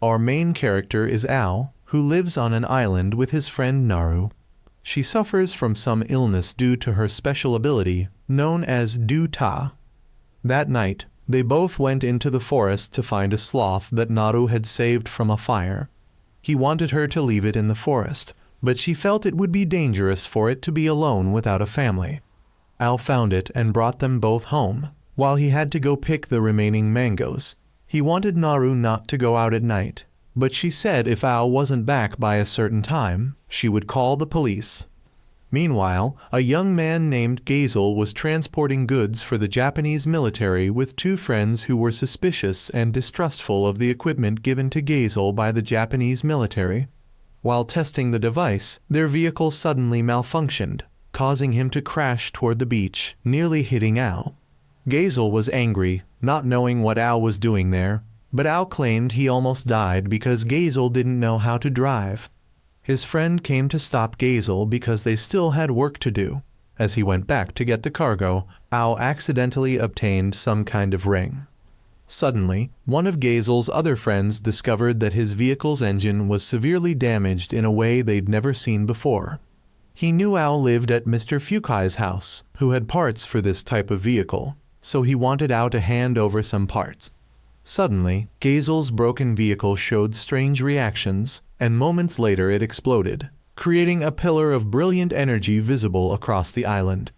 Our main character is Ao, who lives on an island with his friend Naru. She suffers from some illness due to her special ability, known as Du Ta. That night, they both went into the forest to find a sloth that Naru had saved from a fire. He wanted her to leave it in the forest, but she felt it would be dangerous for it to be alone without a family. Ao found it and brought them both home, while he had to go pick the remaining mangoes. He wanted Naru not to go out at night, but she said if Ao wasn't back by a certain time, she would call the police. Meanwhile, a young man named Gazel was transporting goods for the Japanese military with two friends who were suspicious and distrustful of the equipment given to Gazel by the Japanese military. While testing the device, their vehicle suddenly malfunctioned, causing him to crash toward the beach, nearly hitting Ao. Gazel was angry, not knowing what Ao was doing there, but Ao claimed he almost died because Gazel didn't know how to drive. His friend came to stop Gazel because they still had work to do. As he went back to get the cargo, Ao accidentally obtained some kind of ring. Suddenly, one of Gazel's other friends discovered that his vehicle's engine was severely damaged in a way they'd never seen before. He knew Ao lived at Mr. Fukai's house, who had parts for this type of vehicle, so he wanted Ao to hand over some parts. Suddenly, Gazel's broken vehicle showed strange reactions, and moments later it exploded, creating a pillar of brilliant energy visible across the island.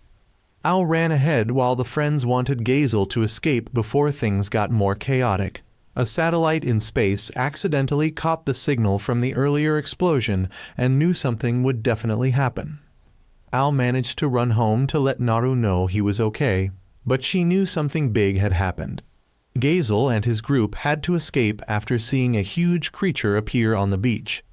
Ao ran ahead while the friends wanted Gazel to escape before things got more chaotic. A satellite in space accidentally caught the signal from the earlier explosion and knew something would definitely happen. Ao managed to run home to let Naru know he was okay, but she knew something big had happened. Gazel and his group had to escape after seeing a huge creature appear on the beach.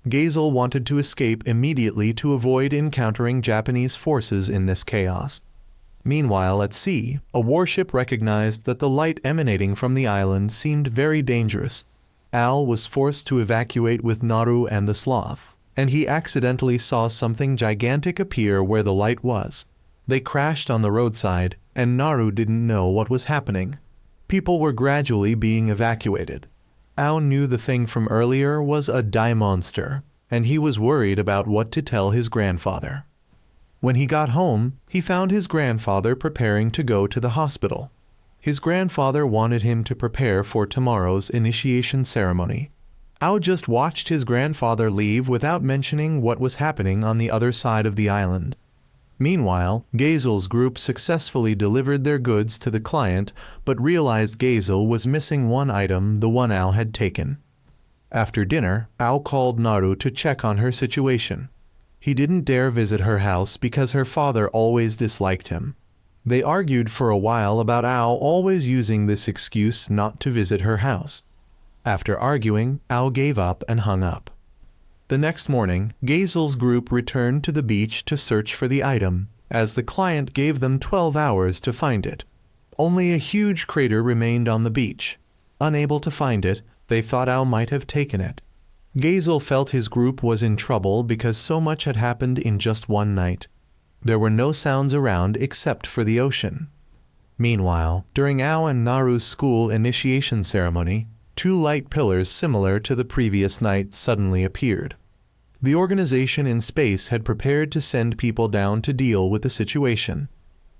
Gazel wanted to escape immediately to avoid encountering Japanese forces in this chaos. Meanwhile, at sea, a warship recognized that the light emanating from the island seemed very dangerous. Ao was forced to evacuate with Naru and the sloth, and he accidentally saw something gigantic appear where the light was. They crashed on the roadside, and Naru didn't know what was happening. People were gradually being evacuated. Ao knew the thing from earlier was a die monster, and he was worried about what to tell his grandfather. When he got home, he found his grandfather preparing to go to the hospital. His grandfather wanted him to prepare for tomorrow's initiation ceremony. Ao just watched his grandfather leave without mentioning what was happening on the other side of the island. Meanwhile, Gazel's group successfully delivered their goods to the client, but realized Gazel was missing one item, the one Ao had taken. After dinner, Ao called Naru to check on her situation. He didn't dare visit her house because her father always disliked him. They argued for a while about Ao always using this excuse not to visit her house. After arguing, Ao gave up and hung up. The next morning, Gazel's group returned to the beach to search for the item, as the client gave them 12 hours to find it. Only a huge crater remained on the beach. Unable to find it, they thought Ao might have taken it. Gazel felt his group was in trouble because so much had happened in just one night. There were no sounds around except for the ocean. Meanwhile, during Ao and Naru's school initiation ceremony, two light pillars similar to the previous night suddenly appeared. The organization in space had prepared to send people down to deal with the situation.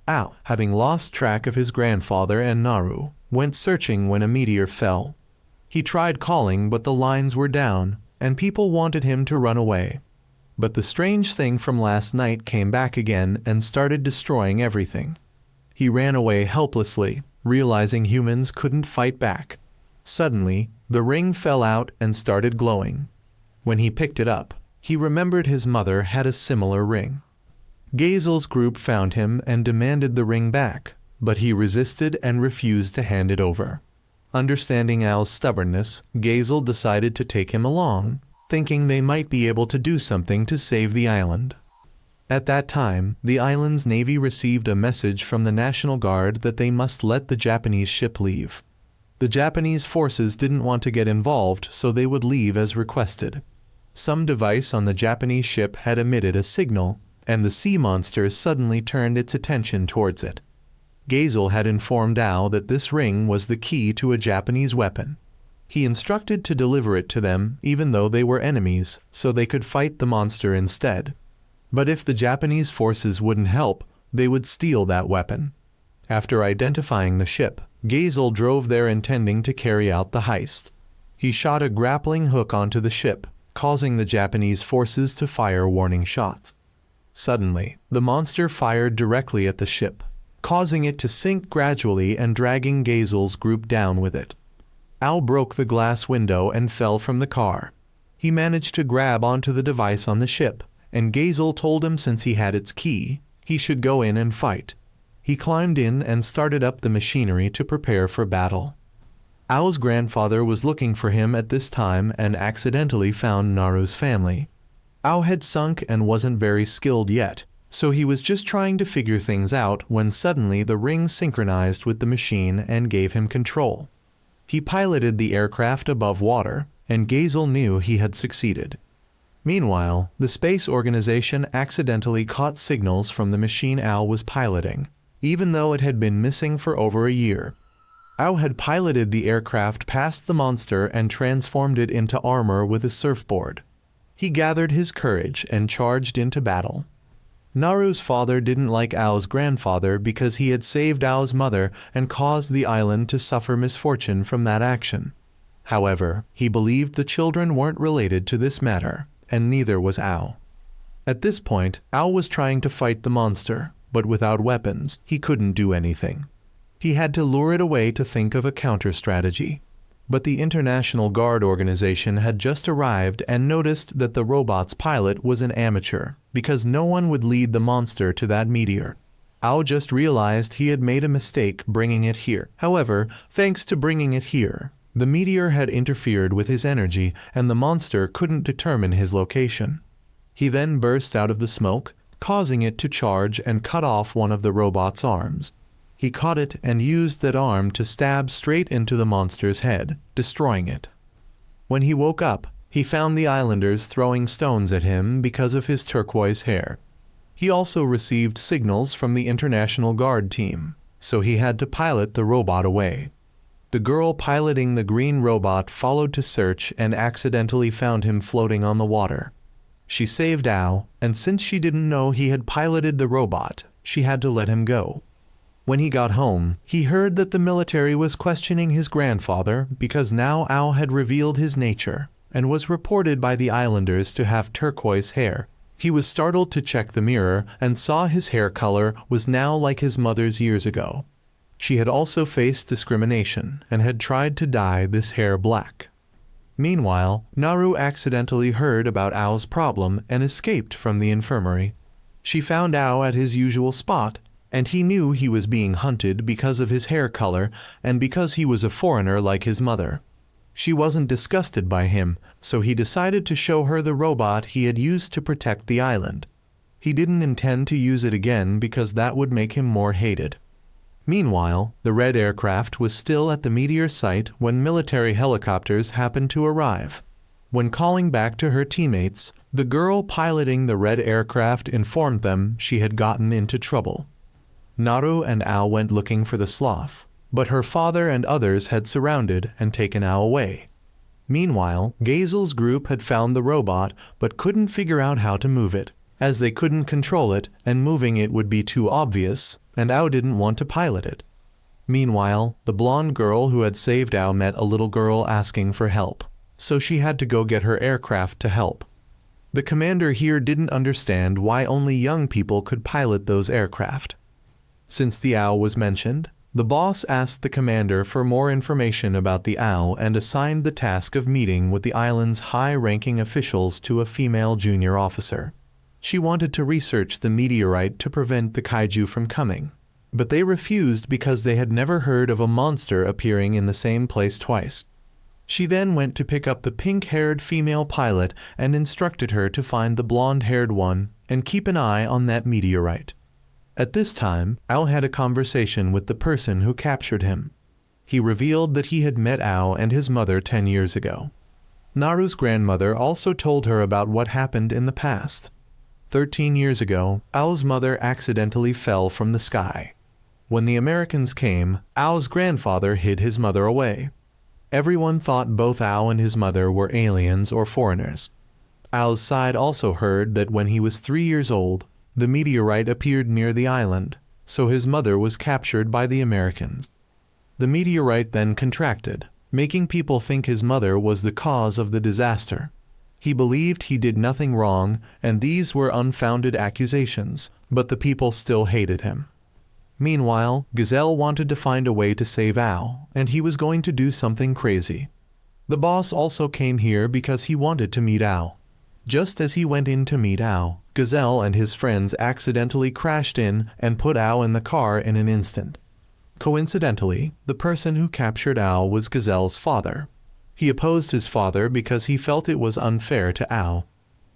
Ao, having lost track of his grandfather and Naru, went searching when a meteor fell. He tried calling, but the lines were down, and people wanted him to run away. But the strange thing from last night came back again and started destroying everything. He ran away helplessly, realizing humans couldn't fight back. Suddenly, the ring fell out and started glowing. When he picked it up, he remembered his mother had a similar ring. Gazel's group found him and demanded the ring back, but he resisted and refused to hand it over. Understanding Ao's stubbornness, Gazel decided to take him along, thinking they might be able to do something to save the island. At that time, the island's navy received a message from the National Guard that they must let the Japanese ship leave. The Japanese forces didn't want to get involved, so they would leave as requested. Some device on the Japanese ship had emitted a signal, and the sea monster suddenly turned its attention towards it. Gazel had informed Ao that this ring was the key to a Japanese weapon. He instructed to deliver it to them even though they were enemies, so they could fight the monster instead. But if the Japanese forces wouldn't help, they would steal that weapon. After identifying the ship, Gazel drove there intending to carry out the heist. He shot a grappling hook onto the ship, causing the Japanese forces to fire warning shots. Suddenly, the monster fired directly at the ship, causing it to sink gradually and dragging Gazel's group down with it. Al broke the glass window and fell from the car. He managed to grab onto the device on the ship, and Gazel told him since he had its key, he should go in and fight. He climbed in and started up the machinery to prepare for battle. Ao's grandfather was looking for him at this time and accidentally found Naru's family. Ao had sunk and wasn't very skilled yet, so he was just trying to figure things out when suddenly the ring synchronized with the machine and gave him control. He piloted the aircraft above water, and Gazel knew he had succeeded. Meanwhile, the space organization accidentally caught signals from the machine Ao was piloting, even though it had been missing for over a year. Ao had piloted the aircraft past the monster and transformed it into armor with a surfboard. He gathered his courage and charged into battle. Naru's father didn't like Ao's grandfather because he had saved Ao's mother and caused the island to suffer misfortune from that action. However, he believed the children weren't related to this matter, and neither was Ao. At this point, Ao was trying to fight the monster, but without weapons, he couldn't do anything. He had to lure it away to think of a counter-strategy. But the International Guard organization had just arrived and noticed that the robot's pilot was an amateur, because no one would lead the monster to that meteor. Ao just realized he had made a mistake bringing it here. However, thanks to bringing it here, the meteor had interfered with his energy and the monster couldn't determine his location. He then burst out of the smoke, causing it to charge and cut off one of the robot's arms. He caught it and used that arm to stab straight into the monster's head, destroying it. When he woke up, he found the islanders throwing stones at him because of his turquoise hair. He also received signals from the International Guard team, so he had to pilot the robot away. The girl piloting the green robot followed to search and accidentally found him floating on the water. She saved Ao, and since she didn't know he had piloted the robot, she had to let him go. When he got home, he heard that the military was questioning his grandfather because now Ao had revealed his nature and was reported by the islanders to have turquoise hair. He was startled to check the mirror and saw his hair color was now like his mother's years ago. She had also faced discrimination and had tried to dye this hair black. Meanwhile, Naru accidentally heard about Ao's problem and escaped from the infirmary. She found Ao at his usual spot, and he knew he was being hunted because of his hair color and because he was a foreigner like his mother. She wasn't disgusted by him, so he decided to show her the robot he had used to protect the island. He didn't intend to use it again because that would make him more hated. Meanwhile, the red aircraft was still at the meteor site when military helicopters happened to arrive. When calling back to her teammates, the girl piloting the red aircraft informed them she had gotten into trouble. Naru and Ao went looking for the sloth, but her father and others had surrounded and taken Ao away. Meanwhile, Gazel's group had found the robot but couldn't figure out how to move it, as they couldn't control it and moving it would be too obvious, and Ao didn't want to pilot it. Meanwhile, the blonde girl who had saved Ao met a little girl asking for help, so she had to go get her aircraft to help. The commander here didn't understand why only young people could pilot those aircraft. Since the Ao was mentioned, the boss asked the commander for more information about the Ao and assigned the task of meeting with the island's high-ranking officials to a female junior officer. She wanted to research the meteorite to prevent the kaiju from coming, but they refused because they had never heard of a monster appearing in the same place twice. She then went to pick up the pink-haired female pilot and instructed her to find the blonde-haired one and keep an eye on that meteorite. At this time, Ao had a conversation with the person who captured him. He revealed that he had met Ao and his mother 10 years ago. Naru's grandmother also told her about what happened in the past. 13 years ago, Ao's mother accidentally fell from the sky. When the Americans came, Ao's grandfather hid his mother away. Everyone thought both Ao and his mother were aliens or foreigners. Ao's side also heard that when he was 3 years old, the meteorite appeared near the island, so his mother was captured by the Americans. The meteorite then contracted, making people think his mother was the cause of the disaster. He believed he did nothing wrong, and these were unfounded accusations, but the people still hated him. Meanwhile, Gazelle wanted to find a way to save Ao, and he was going to do something crazy. The boss also came here because he wanted to meet Ao. Just as he went in to meet Ao, Gazelle and his friends accidentally crashed in and put Ao in the car in an instant. Coincidentally, the person who captured Ao was Gazelle's father. He opposed his father because he felt it was unfair to Ao.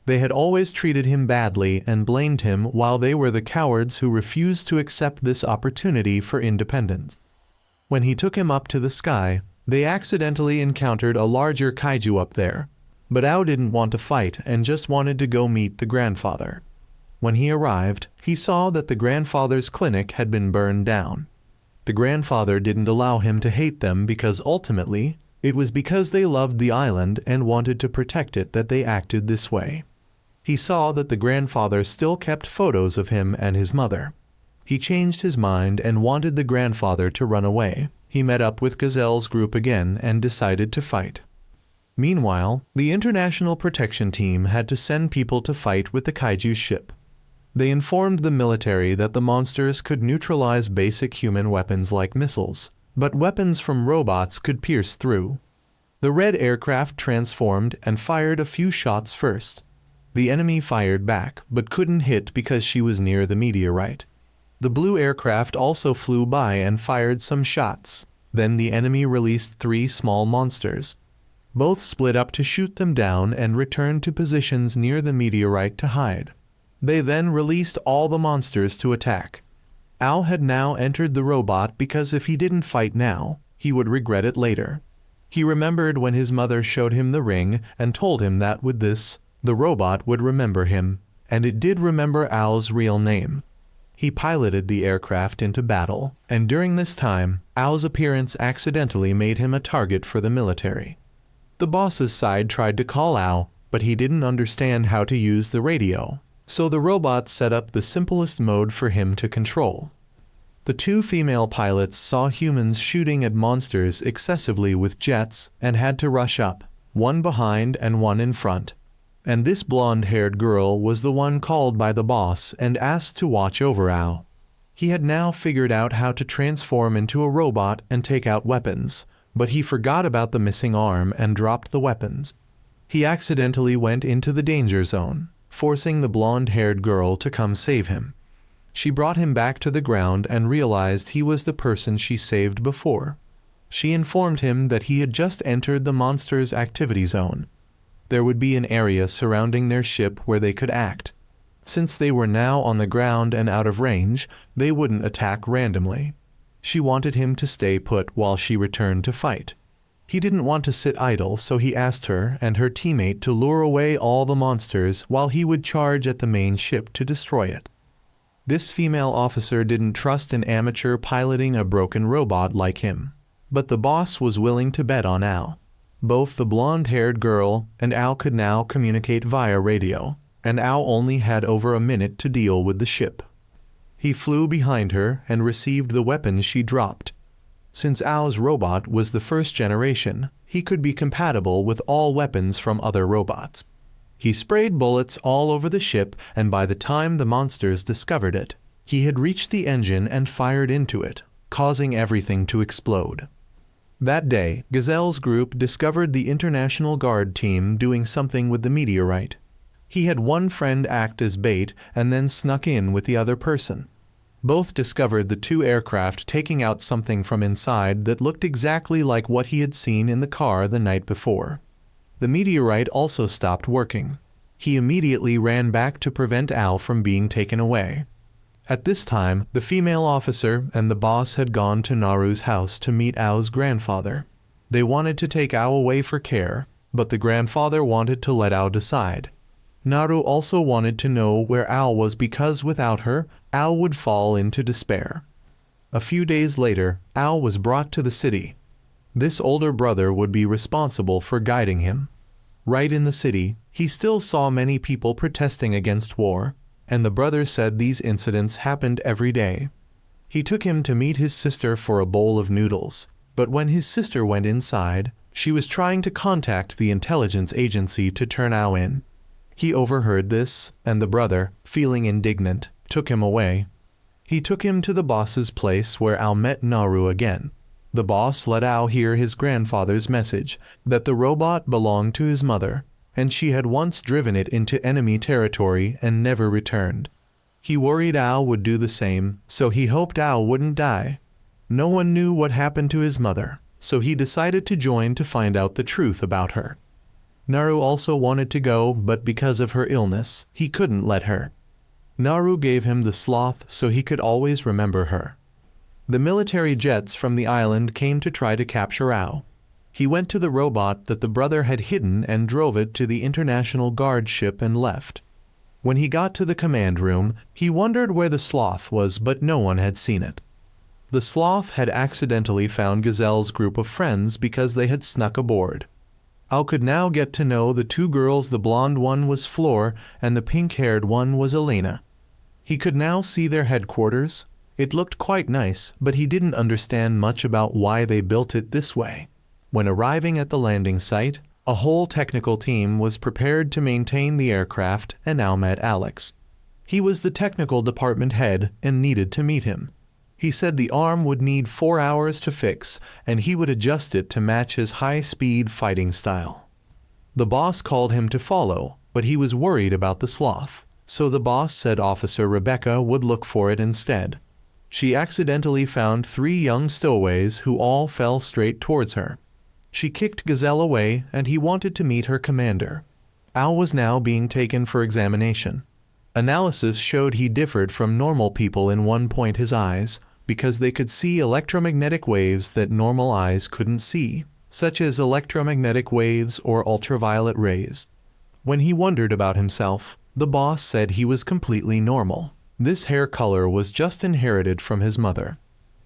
They had always treated him badly and blamed him, while they were the cowards who refused to accept this opportunity for independence. When he took him up to the sky, they accidentally encountered a larger kaiju up there. But Ao didn't want to fight and just wanted to go meet the grandfather. When he arrived, he saw that the grandfather's clinic had been burned down. The grandfather didn't allow him to hate them because ultimately, it was because they loved the island and wanted to protect it that they acted this way. He saw that the grandfather still kept photos of him and his mother. He changed his mind and wanted the grandfather to run away. He met up with Gazelle's group again and decided to fight. Meanwhile, the International Protection Team had to send people to fight with the kaiju ship. They informed the military that the monsters could neutralize basic human weapons like missiles, but weapons from robots could pierce through. The red aircraft transformed and fired a few shots first. The enemy fired back, but couldn't hit because she was near the meteorite. The blue aircraft also flew by and fired some shots. Then the enemy released 3 small monsters. Both split up to shoot them down and returned to positions near the meteorite to hide. They then released all the monsters to attack. Ao had now entered the robot because if he didn't fight now, he would regret it later. He remembered when his mother showed him the ring and told him that with this, the robot would remember him, and it did remember Ao's real name. He piloted the aircraft into battle, and during this time, Ao's appearance accidentally made him a target for the military. The boss's side tried to call Ao, but he didn't understand how to use the radio, so the robot set up the simplest mode for him to control. The 2 female pilots saw humans shooting at monsters excessively with jets and had to rush up, one behind and one in front. And this blonde-haired girl was the one called by the boss and asked to watch over Ao. He had now figured out how to transform into a robot and take out weapons, but he forgot about the missing arm and dropped the weapons. He accidentally went into the danger zone, forcing the blonde-haired girl to come save him. She brought him back to the ground and realized he was the person she saved before. She informed him that he had just entered the monster's activity zone. There would be an area surrounding their ship where they could act. Since they were now on the ground and out of range, they wouldn't attack randomly. She wanted him to stay put while she returned to fight. He didn't want to sit idle, so he asked her and her teammate to lure away all the monsters while he would charge at the main ship to destroy it. This female officer didn't trust an amateur piloting a broken robot like him, but the boss was willing to bet on Ao. Both the blonde-haired girl and Ao could now communicate via radio, and Ao only had over a minute to deal with the ship. He flew behind her and received the weapons she dropped. Since Ao's robot was the first generation, he could be compatible with all weapons from other robots. He sprayed bullets all over the ship, and by the time the monsters discovered it, he had reached the engine and fired into it, causing everything to explode. That day, Gazelle's group discovered the International Guard team doing something with the meteorite. He had one friend act as bait and then snuck in with the other person. Both discovered the 2 aircraft taking out something from inside that looked exactly like what he had seen in the car the night before. The meteorite also stopped working. He immediately ran back to prevent Ao from being taken away. At this time, the female officer and the boss had gone to Naru's house to meet Ao's grandfather. They wanted to take Ao away for care, but the grandfather wanted to let Ao decide. Naru also wanted to know where Ao was because without her, Ao would fall into despair. A few days later, Ao was brought to the city. This older brother would be responsible for guiding him. Right in the city, he still saw many people protesting against war, and the brother said these incidents happened every day. He took him to meet his sister for a bowl of noodles, but when his sister went inside, she was trying to contact the intelligence agency to turn Ao in. He overheard this, and the brother, feeling indignant, took him away. He took him to the boss's place where Ao met Naru again. The boss let Ao hear his grandfather's message, that the robot belonged to his mother, and she had once driven it into enemy territory and never returned. He worried Ao would do the same, so he hoped Ao wouldn't die. No one knew what happened to his mother, so he decided to join to find out the truth about her. Naru also wanted to go, but because of her illness, he couldn't let her. Naru gave him the sloth so he could always remember her. The military jets from the island came to try to capture Ao. He went to the robot that the brother had hidden and drove it to the International Guard ship and left. When he got to the command room, he wondered where the sloth was, but no one had seen it. The sloth had accidentally found Gazelle's group of friends because they had snuck aboard. Ao could now get to know the two girls. The blonde one was Flor and the pink-haired one was Elena. He could now see their headquarters. It looked quite nice, but he didn't understand much about why they built it this way. When arriving at the landing site, a whole technical team was prepared to maintain the aircraft, and Ao met Alex. He was the technical department head and needed to meet him. He said the arm would need 4 hours to fix, and he would adjust it to match his high-speed fighting style. The boss called him to follow, but he was worried about the sloth, so the boss said Officer Rebecca would look for it instead. She accidentally found 3 young stowaways who all fell straight towards her. She kicked Gazelle away, and he wanted to meet her commander. Ao was now being taken for examination. Analysis showed he differed from normal people in one point: his eyes, because they could see electromagnetic waves that normal eyes couldn't see, such as electromagnetic waves or ultraviolet rays. When he wondered about himself, the boss said he was completely normal. This hair color was just inherited from his mother.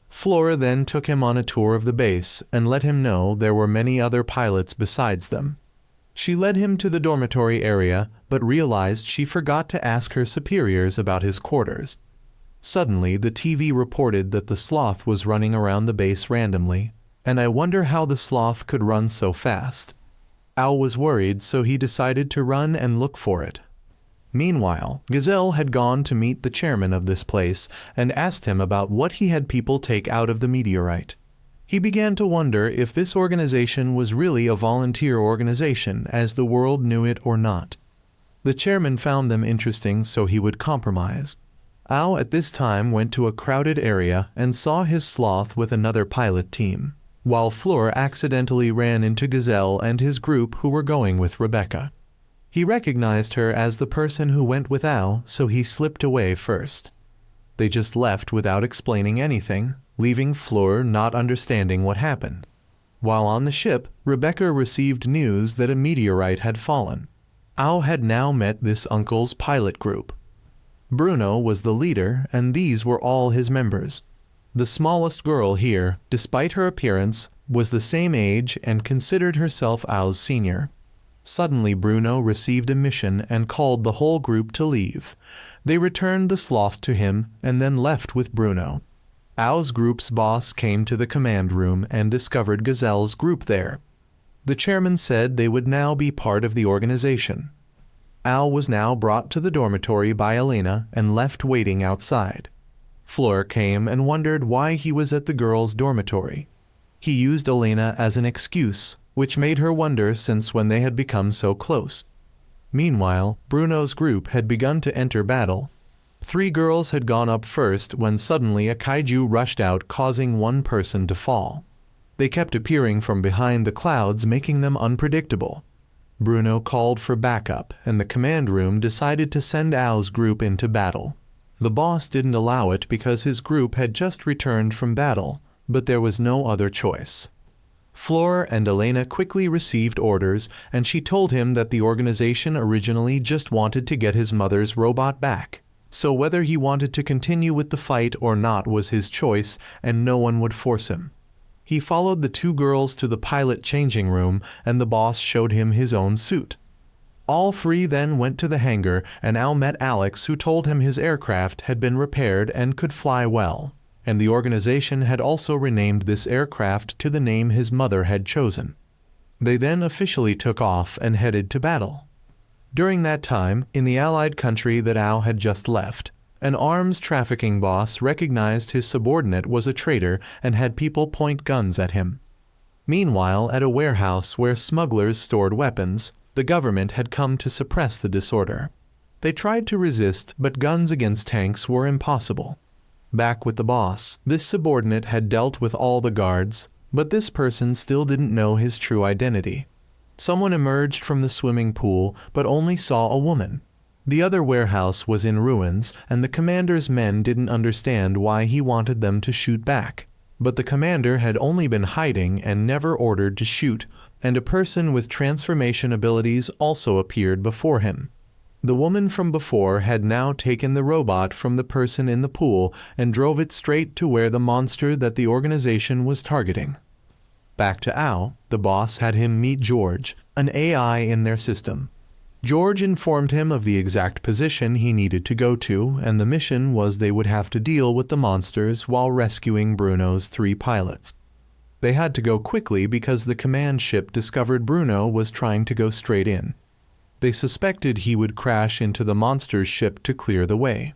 Flora then took him on a tour of the base and let him know there were many other pilots besides them. She led him to the dormitory area, but realized she forgot to ask her superiors about his quarters. Suddenly, the TV reported that the sloth was running around the base randomly, and I wonder how the sloth could run so fast. Ao was worried, so he decided to run and look for it. Meanwhile, Gazelle had gone to meet the chairman of this place and asked him about what he had people take out of the meteorite. He began to wonder if this organization was really a volunteer organization as the world knew it or not. The chairman found them interesting, so he would compromise. Ao at this time went to a crowded area and saw his sloth with another pilot team, while Fleur accidentally ran into Gazelle and his group who were going with Rebecca. He recognized her as the person who went with Ao, so he slipped away first. They just left without explaining anything, leaving Fleur not understanding what happened. While on the ship, Rebecca received news that a meteorite had fallen. Ao had now met this uncle's pilot group. Bruno was the leader, and these were all his members. The smallest girl here, despite her appearance, was the same age and considered herself Ao's senior. Suddenly Bruno received a mission and called the whole group to leave. They returned the sloth to him and then left with Bruno. Ao's group's boss came to the command room and discovered Gazelle's group there. The chairman said they would now be part of the organization. Ao was now brought to the dormitory by Elena and left waiting outside. Fleur came and wondered why he was at the girls' dormitory. He used Elena as an excuse, which made her wonder since when they had become so close. Meanwhile, Bruno's group had begun to enter battle. 3 girls had gone up first when suddenly a kaiju rushed out, causing one person to fall. They kept appearing from behind the clouds, making them unpredictable. Bruno called for backup, and the command room decided to send Ao's group into battle. The boss didn't allow it because his group had just returned from battle, but there was no other choice. Fleur and Elena quickly received orders, and she told him that the organization originally just wanted to get his mother's robot back. So whether he wanted to continue with the fight or not was his choice, and no one would force him. He followed the two girls to the pilot changing room, and the boss showed him his own suit. All three then went to the hangar, and Al met Alex, who told him his aircraft had been repaired and could fly well, and the organization had also renamed this aircraft to the name his mother had chosen. They then officially took off and headed to battle. During that time, in the allied country that Al had just left, an arms trafficking boss recognized his subordinate was a traitor and had people point guns at him. Meanwhile, at a warehouse where smugglers stored weapons, the government had come to suppress the disorder. They tried to resist, but guns against tanks were impossible. Back with the boss, this subordinate had dealt with all the guards, but this person still didn't know his true identity. Someone emerged from the swimming pool, but only saw a woman. The other warehouse was in ruins, and the commander's men didn't understand why he wanted them to shoot back. But the commander had only been hiding and never ordered to shoot, and a person with transformation abilities also appeared before him. The woman from before had now taken the robot from the person in the pool and drove it straight to where the monster that the organization was targeting. Back to Al, the boss had him meet George, an AI in their system. George informed him of the exact position he needed to go to, and the mission was they would have to deal with the monsters while rescuing Bruno's 3 pilots. They had to go quickly because the command ship discovered Bruno was trying to go straight in. They suspected he would crash into the monster's ship to clear the way.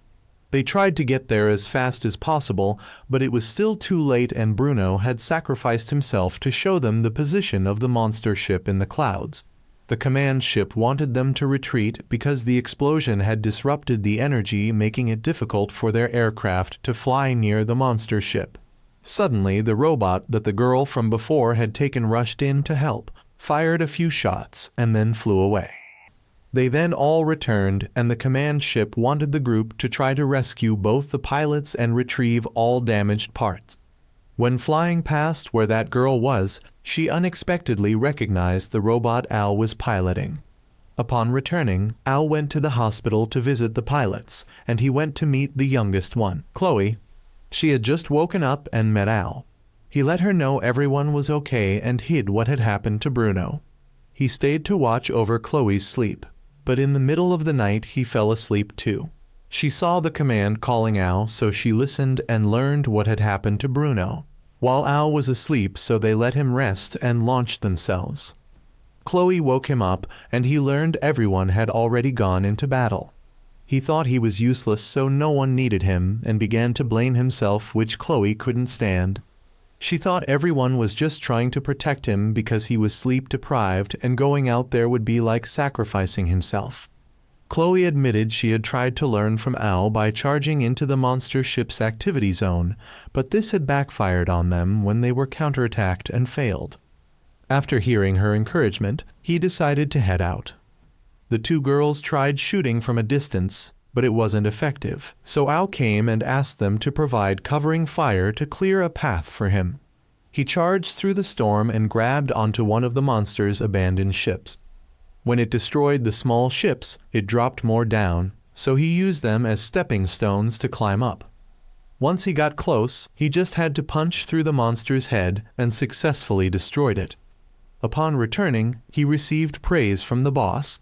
They tried to get there as fast as possible, but it was still too late, and Bruno had sacrificed himself to show them the position of the monster ship in the clouds. The command ship wanted them to retreat because the explosion had disrupted the energy, making it difficult for their aircraft to fly near the monster ship. Suddenly, the robot that the girl from before had taken rushed in to help, fired a few shots, and then flew away. They then all returned, and the command ship wanted the group to try to rescue both the pilots and retrieve all damaged parts. When flying past where that girl was, she unexpectedly recognized the robot Al was piloting. Upon returning, Al went to the hospital to visit the pilots, and he went to meet the youngest one, Chloe. She had just woken up and met Al. He let her know everyone was okay and hid what had happened to Bruno. He stayed to watch over Chloe's sleep, but in the middle of the night he fell asleep too. She saw the command calling Al, so she listened and learned what had happened to Bruno, while Al was asleep, so they let him rest and launched themselves. Chloe woke him up, and he learned everyone had already gone into battle. He thought he was useless, so no one needed him, and began to blame himself, which Chloe couldn't stand. She thought everyone was just trying to protect him because he was sleep-deprived, and going out there would be like sacrificing himself. Chloe admitted she had tried to learn from Al by charging into the monster ship's activity zone, but this had backfired on them when they were counterattacked and failed. After hearing her encouragement, he decided to head out. The 2 girls tried shooting from a distance, but it wasn't effective, so Al came and asked them to provide covering fire to clear a path for him. He charged through the storm and grabbed onto one of the monster's abandoned ships. When it destroyed the small ships, it dropped more down, so he used them as stepping stones to climb up. Once he got close, he just had to punch through the monster's head and successfully destroyed it. Upon returning, he received praise from the boss.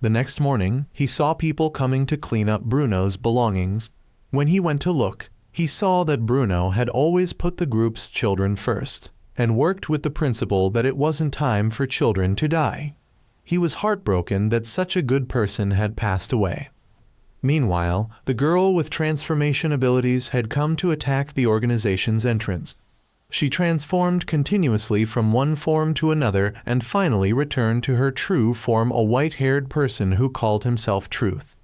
The next morning, he saw people coming to clean up Bruno's belongings. When he went to look, he saw that Bruno had always put the group's children first, and worked with the principle that it wasn't time for children to die. He was heartbroken that such a good person had passed away. Meanwhile, the girl with transformation abilities had come to attack the organization's entrance. She transformed continuously from one form to another and finally returned to her true form, a white-haired person who called himself Truth.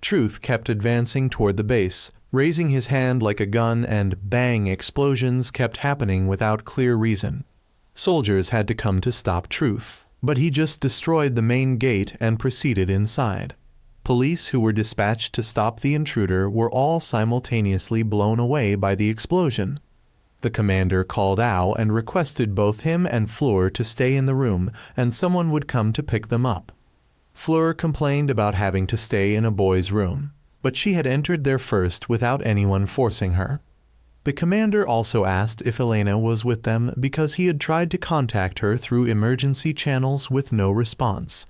Truth kept advancing toward the base, raising his hand like a gun, and bang, explosions kept happening without clear reason. Soldiers had to come to stop Truth, but he just destroyed the main gate and proceeded inside. Police who were dispatched to stop the intruder were all simultaneously blown away by the explosion. The commander called Al and requested both him and Fleur to stay in the room, and someone would come to pick them up. Fleur complained about having to stay in a boy's room, but she had entered there first without anyone forcing her. The commander also asked if Elena was with them because he had tried to contact her through emergency channels with no response.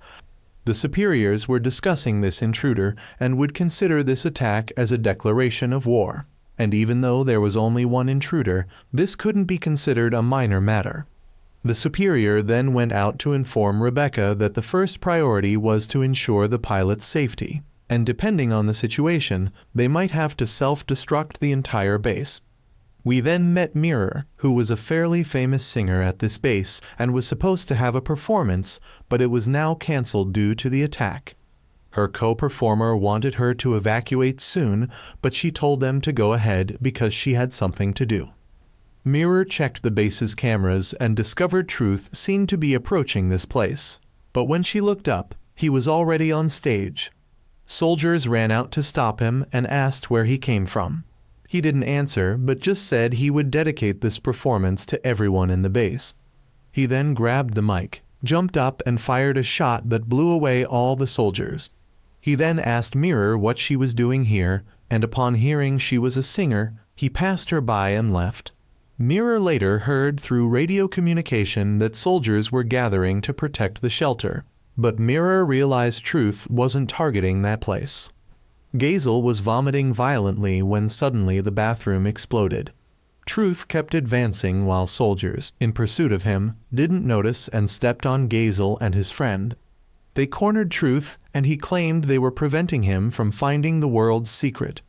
The superiors were discussing this intruder and would consider this attack as a declaration of war. And even though there was only one intruder, this couldn't be considered a minor matter. The superior then went out to inform Rebecca that the first priority was to ensure the pilot's safety, and depending on the situation, they might have to self-destruct the entire base. We then met Mirror, who was a fairly famous singer at this base and was supposed to have a performance, but it was now cancelled due to the attack. Her co-performer wanted her to evacuate soon, but she told them to go ahead because she had something to do. Mirror checked the base's cameras and discovered Truth seemed to be approaching this place, but when she looked up, he was already on stage. Soldiers ran out to stop him and asked where he came from. He didn't answer, but just said he would dedicate this performance to everyone in the base. He then grabbed the mic, jumped up and fired a shot that blew away all the soldiers. He then asked Mirror what she was doing here, and upon hearing she was a singer, he passed her by and left. Mirror later heard through radio communication that soldiers were gathering to protect the shelter, but Mirror realized Truth wasn't targeting that place. Gazel was vomiting violently when suddenly the bathroom exploded. Truth kept advancing while soldiers, in pursuit of him, didn't notice and stepped on Gazel and his friend. They cornered Truth, and he claimed they were preventing him from finding the world's secret.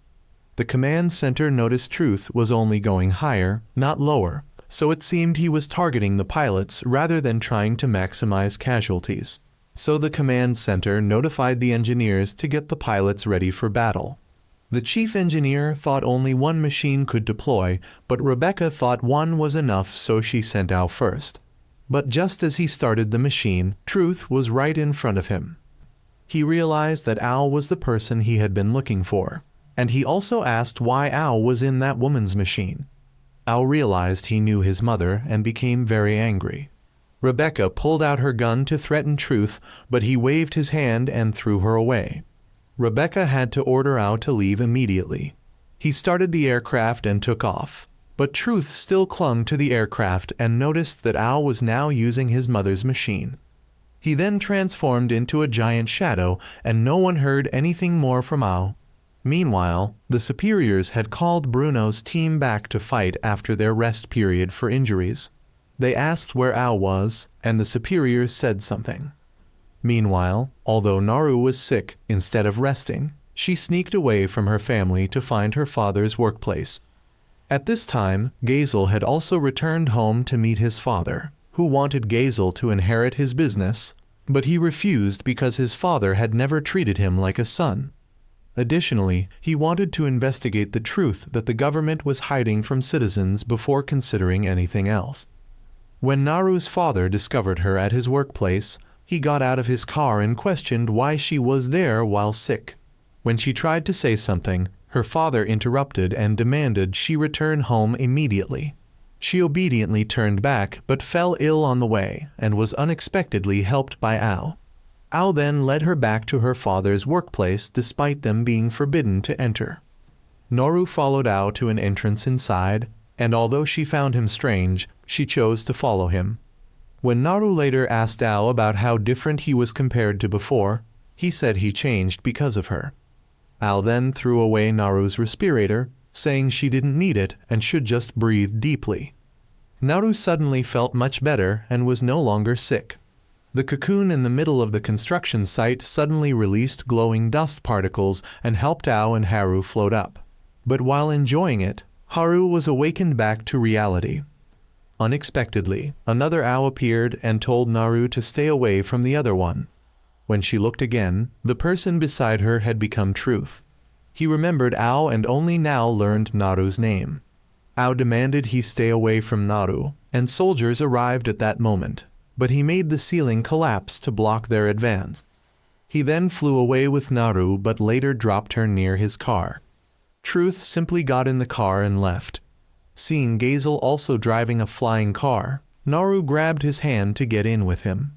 The command center noticed Truth was only going higher, not lower, so it seemed he was targeting the pilots rather than trying to maximize casualties. So the command center notified the engineers to get the pilots ready for battle. The chief engineer thought only one machine could deploy, but Rebecca thought one was enough, so she sent Al first. But just as he started the machine, Truth was right in front of him. He realized that Al was the person he had been looking for, and he also asked why Al was in that woman's machine. Al realized he knew his mother and became very angry. Rebecca pulled out her gun to threaten Truth, but he waved his hand and threw her away. Rebecca had to order Al to leave immediately. He started the aircraft and took off, but Truth still clung to the aircraft and noticed that Al was now using his mother's machine. He then transformed into a giant shadow, and no one heard anything more from Al. Meanwhile, the superiors had called Bruno's team back to fight after their rest period for injuries. They asked where Al was, and the superiors said something. Meanwhile, although Naru was sick, instead of resting, she sneaked away from her family to find her father's workplace. At this time, Gazel had also returned home to meet his father, who wanted Gazel to inherit his business, but he refused because his father had never treated him like a son. Additionally, he wanted to investigate the truth that the government was hiding from citizens before considering anything else. When Naru's father discovered her at his workplace, he got out of his car and questioned why she was there while sick. When she tried to say something, her father interrupted and demanded she return home immediately. She obediently turned back but fell ill on the way and was unexpectedly helped by Al. Al then led her back to her father's workplace despite them being forbidden to enter. Naru followed Al to an entrance inside, and although she found him strange, she chose to follow him. When Naru later asked Al about how different he was compared to before, he said he changed because of her. Al then threw away Naru's respirator, saying she didn't need it and should just breathe deeply. Naru suddenly felt much better and was no longer sick. The cocoon in the middle of the construction site suddenly released glowing dust particles and helped Ao and Haru float up. But while enjoying it, Haru was awakened back to reality. Unexpectedly, another Ao appeared and told Naru to stay away from the other one. When she looked again, the person beside her had become Truth. He remembered Ao and only now learned Naru's name. Ao demanded he stay away from Naru, and soldiers arrived at that moment, but he made the ceiling collapse to block their advance. He then flew away with Naru but later dropped her near his car. Truth simply got in the car and left. Seeing Gazel also driving a flying car, Naru grabbed his hand to get in with him.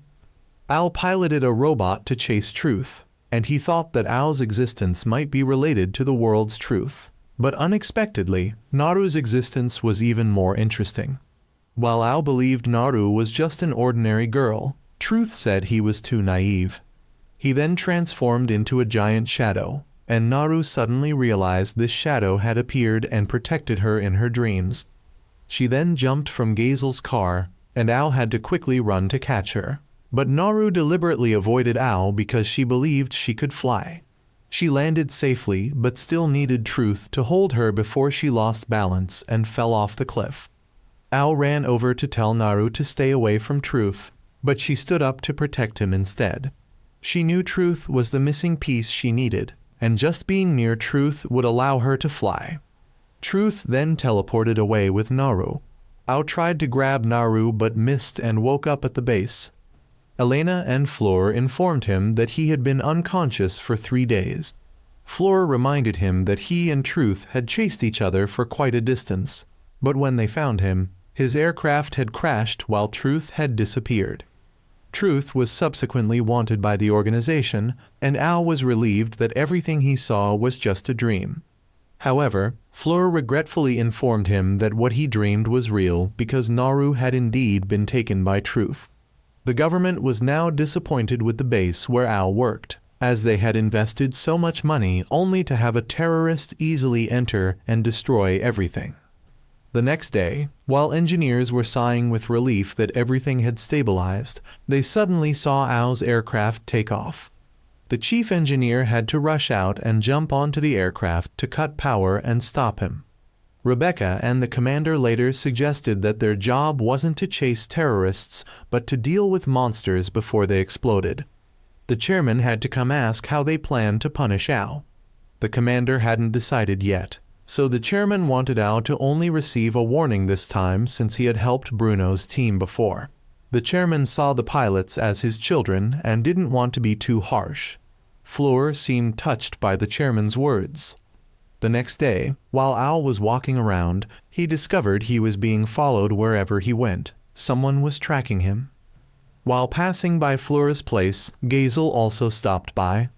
Ao piloted a robot to chase Truth, and he thought that Ao's existence might be related to the world's truth. But unexpectedly, Naru's existence was even more interesting. While Ao believed Naru was just an ordinary girl, Truth said he was too naive. He then transformed into a giant shadow, and Naru suddenly realized this shadow had appeared and protected her in her dreams. She then jumped from Gazel's car, and Ao had to quickly run to catch her. But Naru deliberately avoided Ao because she believed she could fly. She landed safely but still needed Truth to hold her before she lost balance and fell off the cliff. Ao ran over to tell Naru to stay away from Truth, but she stood up to protect him instead. She knew Truth was the missing piece she needed, and just being near Truth would allow her to fly. Truth then teleported away with Naru. Ao tried to grab Naru but missed and woke up at the base. Elena and Fleur informed him that he had been unconscious for 3 days. Fleur reminded him that he and Truth had chased each other for quite a distance, but when they found him, his aircraft had crashed while Truth had disappeared. Truth was subsequently wanted by the organization, and Ao was relieved that everything he saw was just a dream. However, Fleur regretfully informed him that what he dreamed was real because Naru had indeed been taken by Truth. The government was now disappointed with the base where Ao worked, as they had invested so much money only to have a terrorist easily enter and destroy everything. The next day, while engineers were sighing with relief that everything had stabilized, they suddenly saw Ao's aircraft take off. The chief engineer had to rush out and jump onto the aircraft to cut power and stop him. Rebecca and the commander later suggested that their job wasn't to chase terrorists, but to deal with monsters before they exploded. The chairman had to come ask how they planned to punish Ao. The commander hadn't decided yet, so the chairman wanted Ao to only receive a warning this time since he had helped Bruno's team before. The chairman saw the pilots as his children and didn't want to be too harsh. Fleur seemed touched by the chairman's words. The next day, while Ao was walking around, he discovered he was being followed wherever he went. Someone was tracking him. While passing by Fleur's place, Gazel also stopped by.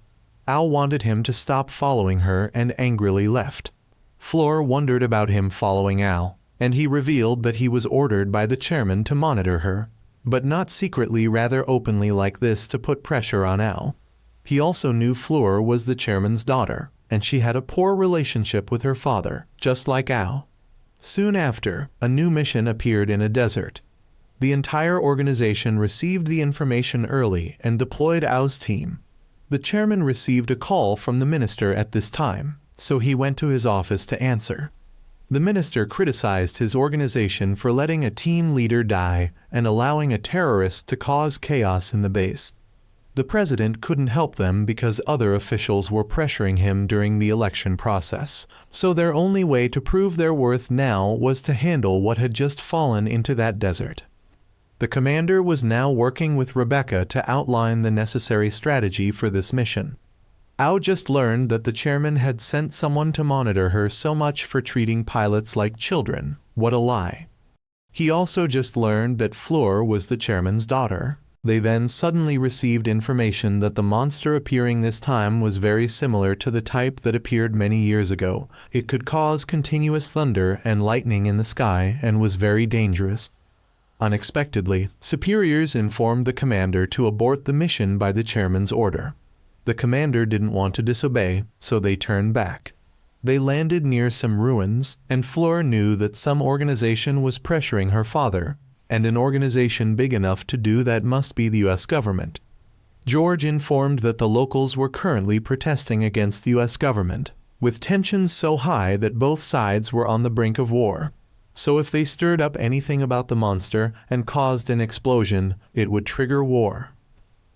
Ao wanted him to stop following her and angrily left. Fleur wondered about him following Ao, and he revealed that he was ordered by the chairman to monitor her, but not secretly, rather openly like this to put pressure on Ao. He also knew Fleur was the chairman's daughter, and she had a poor relationship with her father, just like Ao. Soon after, a new mission appeared in a desert. The entire organization received the information early and deployed Ao's team. The chairman received a call from the minister at this time, so he went to his office to answer. The minister criticized his organization for letting a team leader die and allowing a terrorist to cause chaos in the base. The president couldn't help them because other officials were pressuring him during the election process, so their only way to prove their worth now was to handle what had just fallen into that desert. The commander was now working with Rebecca to outline the necessary strategy for this mission. Ao just learned that the chairman had sent someone to monitor her so much for treating pilots like children. What a lie. He also just learned that Fleur was the chairman's daughter. They then suddenly received information that the monster appearing this time was very similar to the type that appeared many years ago. It could cause continuous thunder and lightning in the sky and was very dangerous. Unexpectedly, superiors informed the commander to abort the mission by the chairman's order. The commander didn't want to disobey, so they turned back. They landed near some ruins, and Fleur knew that some organization was pressuring her father, and an organization big enough to do that must be the US government. George informed that the locals were currently protesting against the US government, with tensions so high that both sides were on the brink of war. So if they stirred up anything about the monster and caused an explosion, it would trigger war.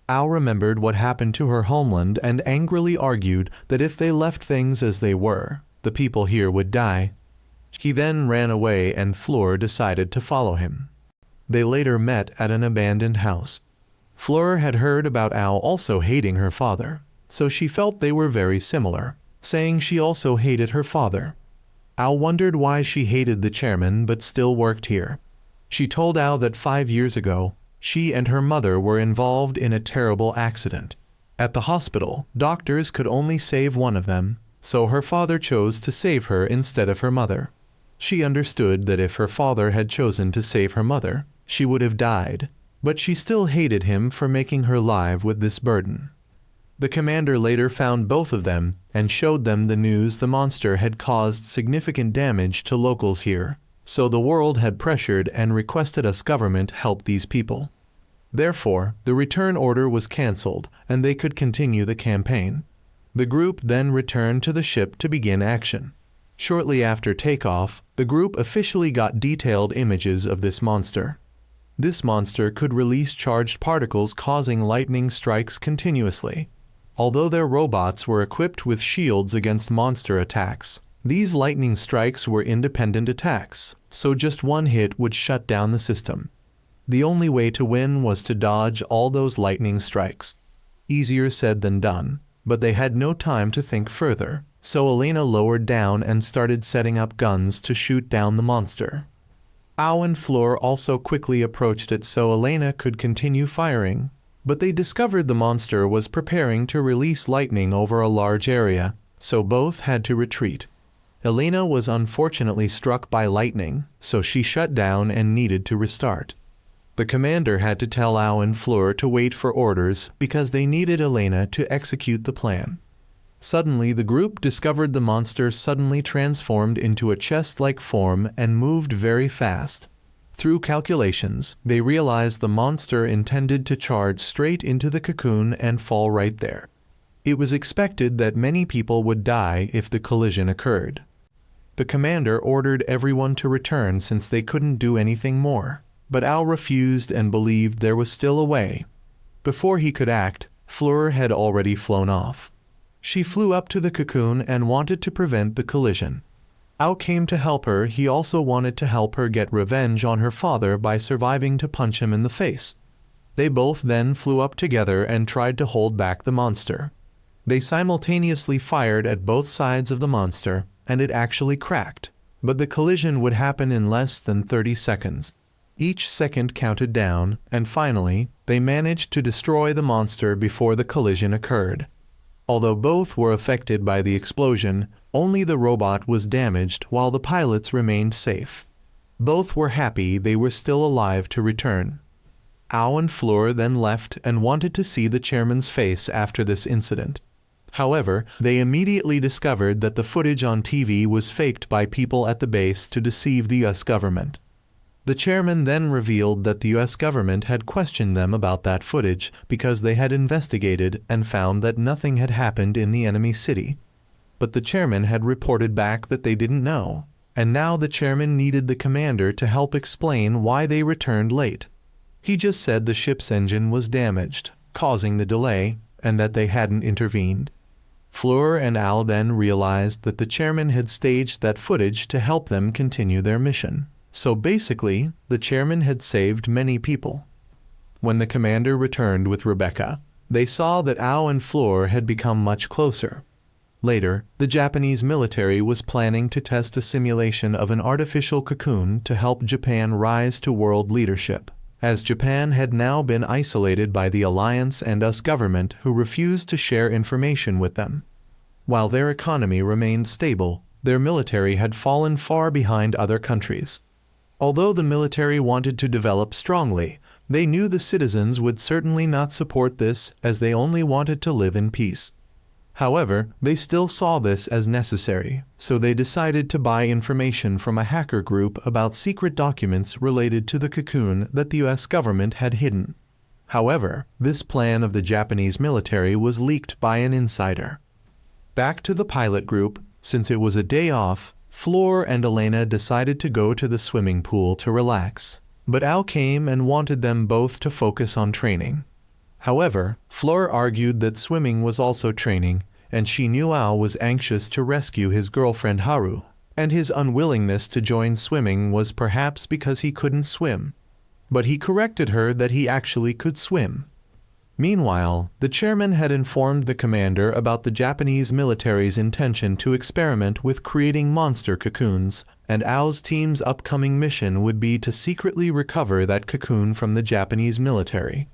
Ao remembered what happened to her homeland and angrily argued that if they left things as they were, the people here would die. He then ran away and Fleur decided to follow him. They later met at an abandoned house. Fleur had heard about Ao also hating her father, so she felt they were very similar, saying she also hated her father. Ao wondered why she hated the chairman but still worked here. She told Ao that 5 years ago, she and her mother were involved in a terrible accident. At the hospital, doctors could only save one of them, so her father chose to save her instead of her mother. She understood that if her father had chosen to save her mother, she would have died, but she still hated him for making her live with this burden. The commander later found both of them and showed them the news the monster had caused significant damage to locals here, so the world had pressured and requested us government help these people. Therefore, the return order was cancelled and they could continue the campaign. The group then returned to the ship to begin action. Shortly after takeoff, the group officially got detailed images of this monster. This monster could release charged particles causing lightning strikes continuously. Although their robots were equipped with shields against monster attacks, these lightning strikes were independent attacks, so just one hit would shut down the system. The only way to win was to dodge all those lightning strikes. Easier said than done, but they had no time to think further, so Elena lowered down and started setting up guns to shoot down the monster. Ao and Fleur also quickly approached it so Elena could continue firing, but they discovered the monster was preparing to release lightning over a large area, so both had to retreat. Elena was unfortunately struck by lightning, so she shut down and needed to restart. The commander had to tell Ao and Fleur to wait for orders because they needed Elena to execute the plan. Suddenly, the group discovered the monster suddenly transformed into a chest-like form and moved very fast. Through calculations, they realized the monster intended to charge straight into the cocoon and fall right there. It was expected that many people would die if the collision occurred. The commander ordered everyone to return since they couldn't do anything more, but Ao refused and believed there was still a way. Before he could act, Fleur had already flown off. She flew up to the cocoon and wanted to prevent the collision. Ao came to help her. He also wanted to help her get revenge on her father by surviving to punch him in the face. They both then flew up together and tried to hold back the monster. They simultaneously fired at both sides of the monster, and it actually cracked, but the collision would happen in less than 30 seconds. Each second counted down, and finally, they managed to destroy the monster before the collision occurred. Although both were affected by the explosion, only the robot was damaged while the pilots remained safe. Both were happy they were still alive to return. Ao and Fleur then left and wanted to see the chairman's face after this incident. However, they immediately discovered that the footage on TV was faked by people at the base to deceive the US government. The chairman then revealed that the US government had questioned them about that footage because they had investigated and found that nothing had happened in the enemy city. But the chairman had reported back that they didn't know, and now the chairman needed the commander to help explain why they returned late. He just said the ship's engine was damaged, causing the delay, and that they hadn't intervened. Fleur and Ao then realized that the chairman had staged that footage to help them continue their mission. So basically, the chairman had saved many people. When the commander returned with Rebecca, they saw that Ao and Fleur had become much closer. Later, the Japanese military was planning to test a simulation of an artificial cocoon to help Japan rise to world leadership, as Japan had now been isolated by the Alliance and US government who refused to share information with them. While their economy remained stable, their military had fallen far behind other countries. Although the military wanted to develop strongly, they knew the citizens would certainly not support this as they only wanted to live in peace. However, they still saw this as necessary, so they decided to buy information from a hacker group about secret documents related to the cocoon that the US government had hidden. However, this plan of the Japanese military was leaked by an insider. Back to the pilot group, since it was a day off, Fleur and Elena decided to go to the swimming pool to relax, but Ao came and wanted them both to focus on training. However, Fleur argued that swimming was also training, and she knew Ao was anxious to rescue his girlfriend Haru, and his unwillingness to join swimming was perhaps because he couldn't swim. But he corrected her that he actually could swim. Meanwhile, the chairman had informed the commander about the Japanese military's intention to experiment with creating monster cocoons, and Ao's team's upcoming mission would be to secretly recover that cocoon from the Japanese military.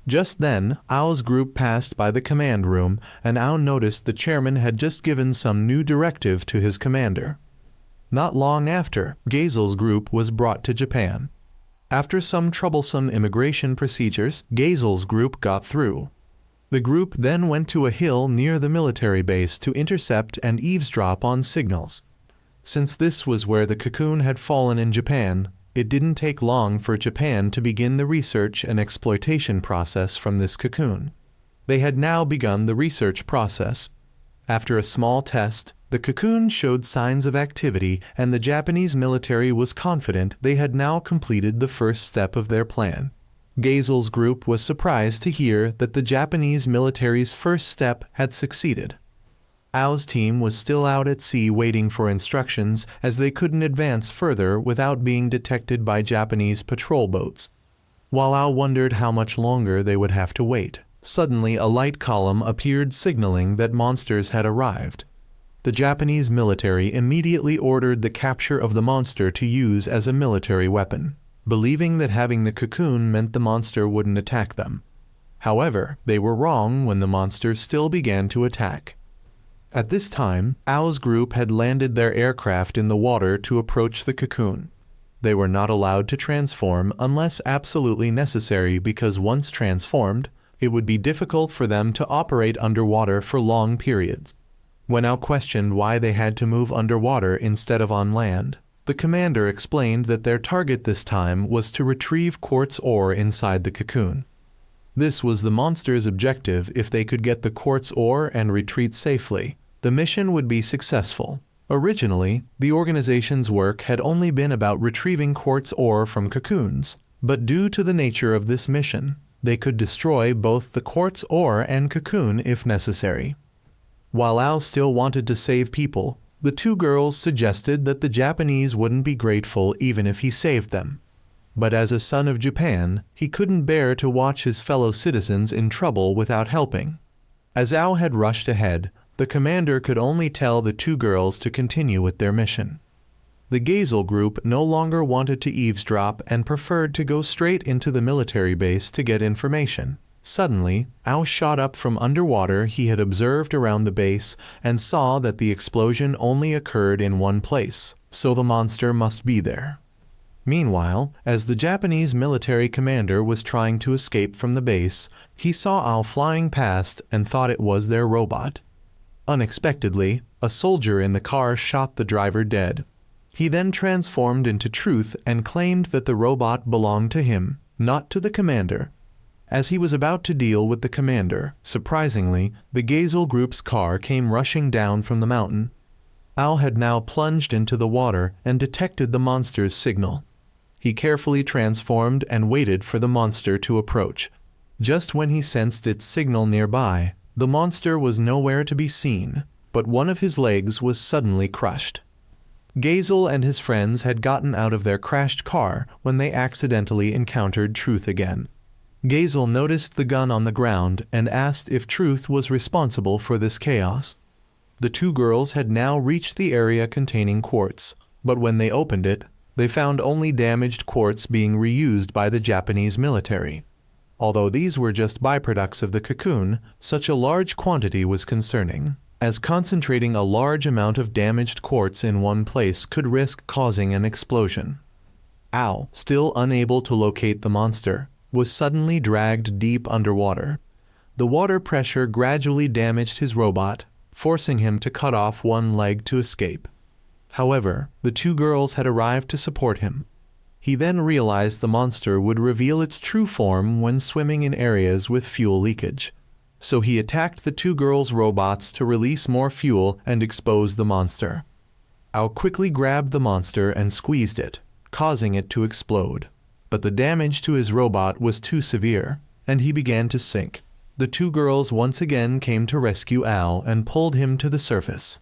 Just then, Ao's group passed by the command room, and Ao noticed the chairman had just given some new directive to his commander. Not long after, Gazel's group was brought to Japan. After some troublesome immigration procedures, Gazel's group got through. The group then went to a hill near the military base to intercept and eavesdrop on signals. Since this was where the cocoon had fallen in Japan, it didn't take long for Japan to begin the research and exploitation process from this cocoon. They had now begun the research process. After a small test, the cocoon showed signs of activity, and the Japanese military was confident they had now completed the first step of their plan. Gazel's group was surprised to hear that the Japanese military's first step had succeeded. Ao's team was still out at sea waiting for instructions, as they couldn't advance further without being detected by Japanese patrol boats. While Ao wondered how much longer they would have to wait, suddenly a light column appeared signaling that monsters had arrived. The Japanese military immediately ordered the capture of the monster to use as a military weapon, believing that having the cocoon meant the monster wouldn't attack them. However, they were wrong when the monster still began to attack. At this time, Ao's group had landed their aircraft in the water to approach the cocoon. They were not allowed to transform unless absolutely necessary, because once transformed, it would be difficult for them to operate underwater for long periods. When Ao questioned why they had to move underwater instead of on land, the commander explained that their target this time was to retrieve quartz ore inside the cocoon. This was the monster's objective. If they could get the quartz ore and retreat safely, the mission would be successful. Originally, the organization's work had only been about retrieving quartz ore from cocoons, but due to the nature of this mission, they could destroy both the quartz ore and cocoon if necessary. While Ao still wanted to save people, the two girls suggested that the Japanese wouldn't be grateful even if he saved them. But as a son of Japan, he couldn't bear to watch his fellow citizens in trouble without helping. As Ao had rushed ahead, the commander could only tell the two girls to continue with their mission. The Gazel group no longer wanted to eavesdrop and preferred to go straight into the military base to get information. Suddenly, Ao shot up from underwater. He had observed around the base and saw that the explosion only occurred in one place, so the monster must be there. Meanwhile, as the Japanese military commander was trying to escape from the base, he saw Ao flying past and thought it was their robot. Unexpectedly, a soldier in the car shot the driver dead. He then transformed into Truth and claimed that the robot belonged to him, not to the commander. As he was about to deal with the commander, surprisingly, the Gazel group's car came rushing down from the mountain. Ao had now plunged into the water and detected the monster's signal. He carefully transformed and waited for the monster to approach. Just when he sensed its signal nearby, the monster was nowhere to be seen, but one of his legs was suddenly crushed. Gazel and his friends had gotten out of their crashed car when they accidentally encountered Truth again. Gazel noticed the gun on the ground and asked if Truth was responsible for this chaos. The two girls had now reached the area containing quartz, but when they opened it, they found only damaged quartz being reused by the Japanese military. Although these were just byproducts of the cocoon, such a large quantity was concerning, as concentrating a large amount of damaged quartz in one place could risk causing an explosion. Ao, still unable to locate the monster, was suddenly dragged deep underwater. The water pressure gradually damaged his robot, forcing him to cut off one leg to escape. However, the two girls had arrived to support him. He then realized the monster would reveal its true form when swimming in areas with fuel leakage. So he attacked the two girls' robots to release more fuel and expose the monster. Ao quickly grabbed the monster and squeezed it, causing it to explode. But the damage to his robot was too severe, and he began to sink. The two girls once again came to rescue Ao and pulled him to the surface.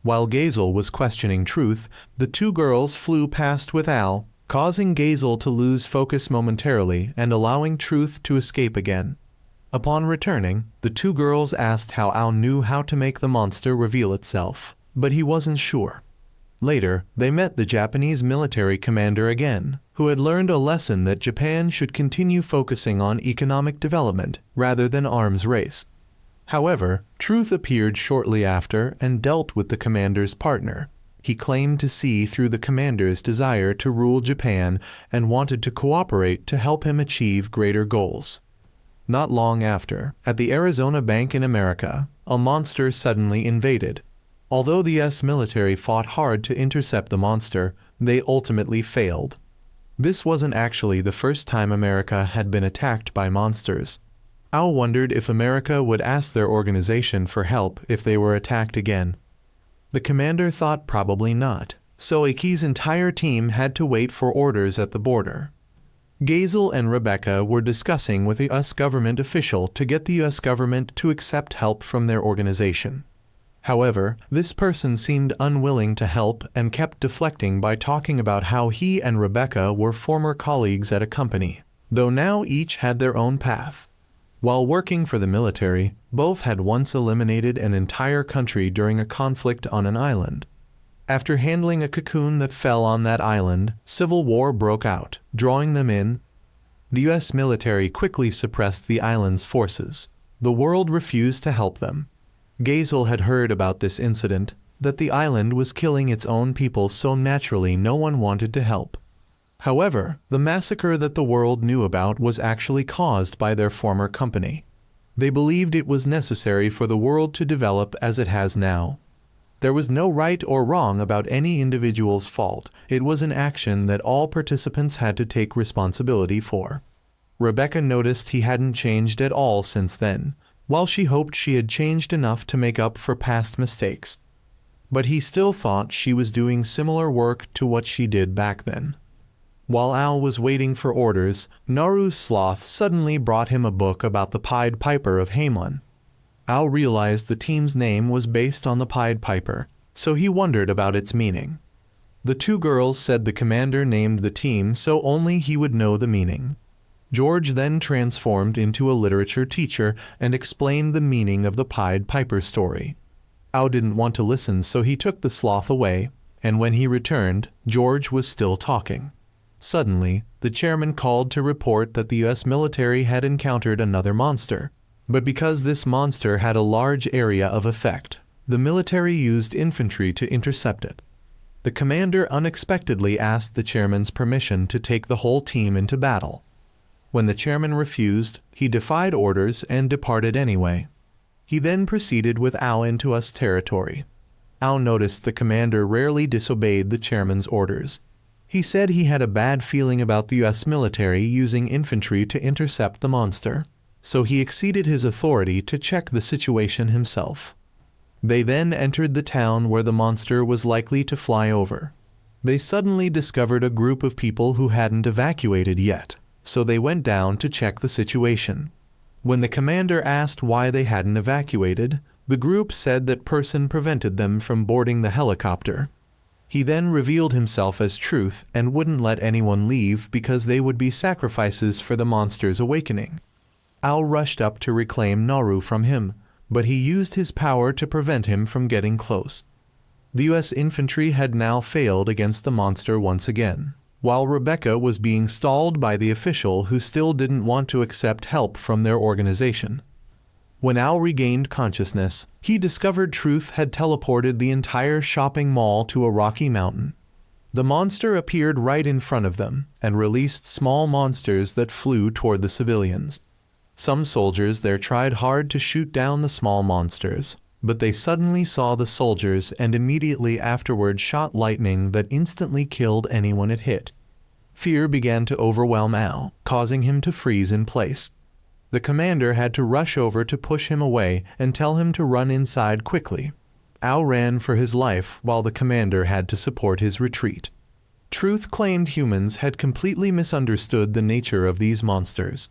While Gazel was questioning Truth, the two girls flew past with Ao, causing Gazel to lose focus momentarily and allowing Truth to escape again. Upon returning, the two girls asked how Ao knew how to make the monster reveal itself, but he wasn't sure. Later, they met the Japanese military commander again, who had learned a lesson that Japan should continue focusing on economic development rather than arms race. However, Truth appeared shortly after and dealt with the commander's partner. He claimed to see through the commander's desire to rule Japan and wanted to cooperate to help him achieve greater goals. Not long after, at the Arizona Bank in America, a monster suddenly invaded. Although the U.S. military fought hard to intercept the monster, they ultimately failed. This wasn't actually the first time America had been attacked by monsters. Al wondered if America would ask their organization for help if they were attacked again. The commander thought probably not, so Aki's entire team had to wait for orders at the border. Gazel and Rebecca were discussing with a U.S. government official to get the U.S. government to accept help from their organization. However, this person seemed unwilling to help and kept deflecting by talking about how he and Rebecca were former colleagues at a company, though now each had their own path. While working for the military, both had once eliminated an entire country during a conflict on an island. After handling a cocoon that fell on that island, civil war broke out, drawing them in. The U.S. military quickly suppressed the island's forces. The world refused to help them. Gazel had heard about this incident, that the island was killing its own people so naturally no one wanted to help. However, the massacre that the world knew about was actually caused by their former company. They believed it was necessary for the world to develop as it has now. There was no right or wrong about any individual's fault. It was an action that all participants had to take responsibility for. Rebecca noticed he hadn't changed at all since then, while she hoped she had changed enough to make up for past mistakes. But he still thought she was doing similar work to what she did back then. While Al was waiting for orders, Naru's sloth suddenly brought him a book about the Pied Piper of Hamelin. Al realized the team's name was based on the Pied Piper, so he wondered about its meaning. The two girls said the commander named the team so only he would know the meaning. George then transformed into a literature teacher and explained the meaning of the Pied Piper story. Al didn't want to listen, so he took the sloth away, and when he returned, George was still talking. Suddenly, the chairman called to report that the U.S. military had encountered another monster. But because this monster had a large area of effect, the military used infantry to intercept it. The commander unexpectedly asked the chairman's permission to take the whole team into battle. When the chairman refused, he defied orders and departed anyway. He then proceeded with Al into U.S. territory. Al noticed the commander rarely disobeyed the chairman's orders. He said he had a bad feeling about the U.S. military using infantry to intercept the monster, so he exceeded his authority to check the situation himself. They then entered the town where the monster was likely to fly over. They suddenly discovered a group of people who hadn't evacuated yet, so they went down to check the situation. When the commander asked why they hadn't evacuated, the group said that person prevented them from boarding the helicopter. He then revealed himself as Truth and wouldn't let anyone leave because they would be sacrifices for the monster's awakening. Al rushed up to reclaim Naru from him, but he used his power to prevent him from getting close. The U.S. infantry had now failed against the monster once again, while Rebecca was being stalled by the official who still didn't want to accept help from their organization. When Al regained consciousness, he discovered Truth had teleported the entire shopping mall to a rocky mountain. The monster appeared right in front of them and released small monsters that flew toward the civilians. Some soldiers there tried hard to shoot down the small monsters, but they suddenly saw the soldiers and immediately afterward shot lightning that instantly killed anyone it hit. Fear began to overwhelm Al, causing him to freeze in place. The commander had to rush over to push him away and tell him to run inside quickly. Al ran for his life while the commander had to support his retreat. Truth claimed humans had completely misunderstood the nature of these monsters.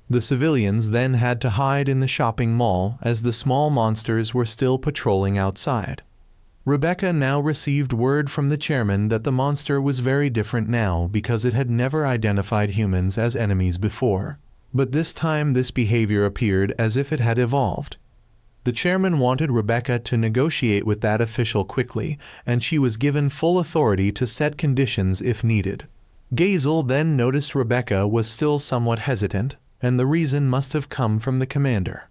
The civilians then had to hide in the shopping mall as the small monsters were still patrolling outside. Rebecca now received word from the chairman that the monster was very different now because it had never identified humans as enemies before. But this time this behavior appeared as if it had evolved. The chairman wanted Rebecca to negotiate with that official quickly, and she was given full authority to set conditions if needed. Gazel then noticed Rebecca was still somewhat hesitant, and the reason must have come from the commander.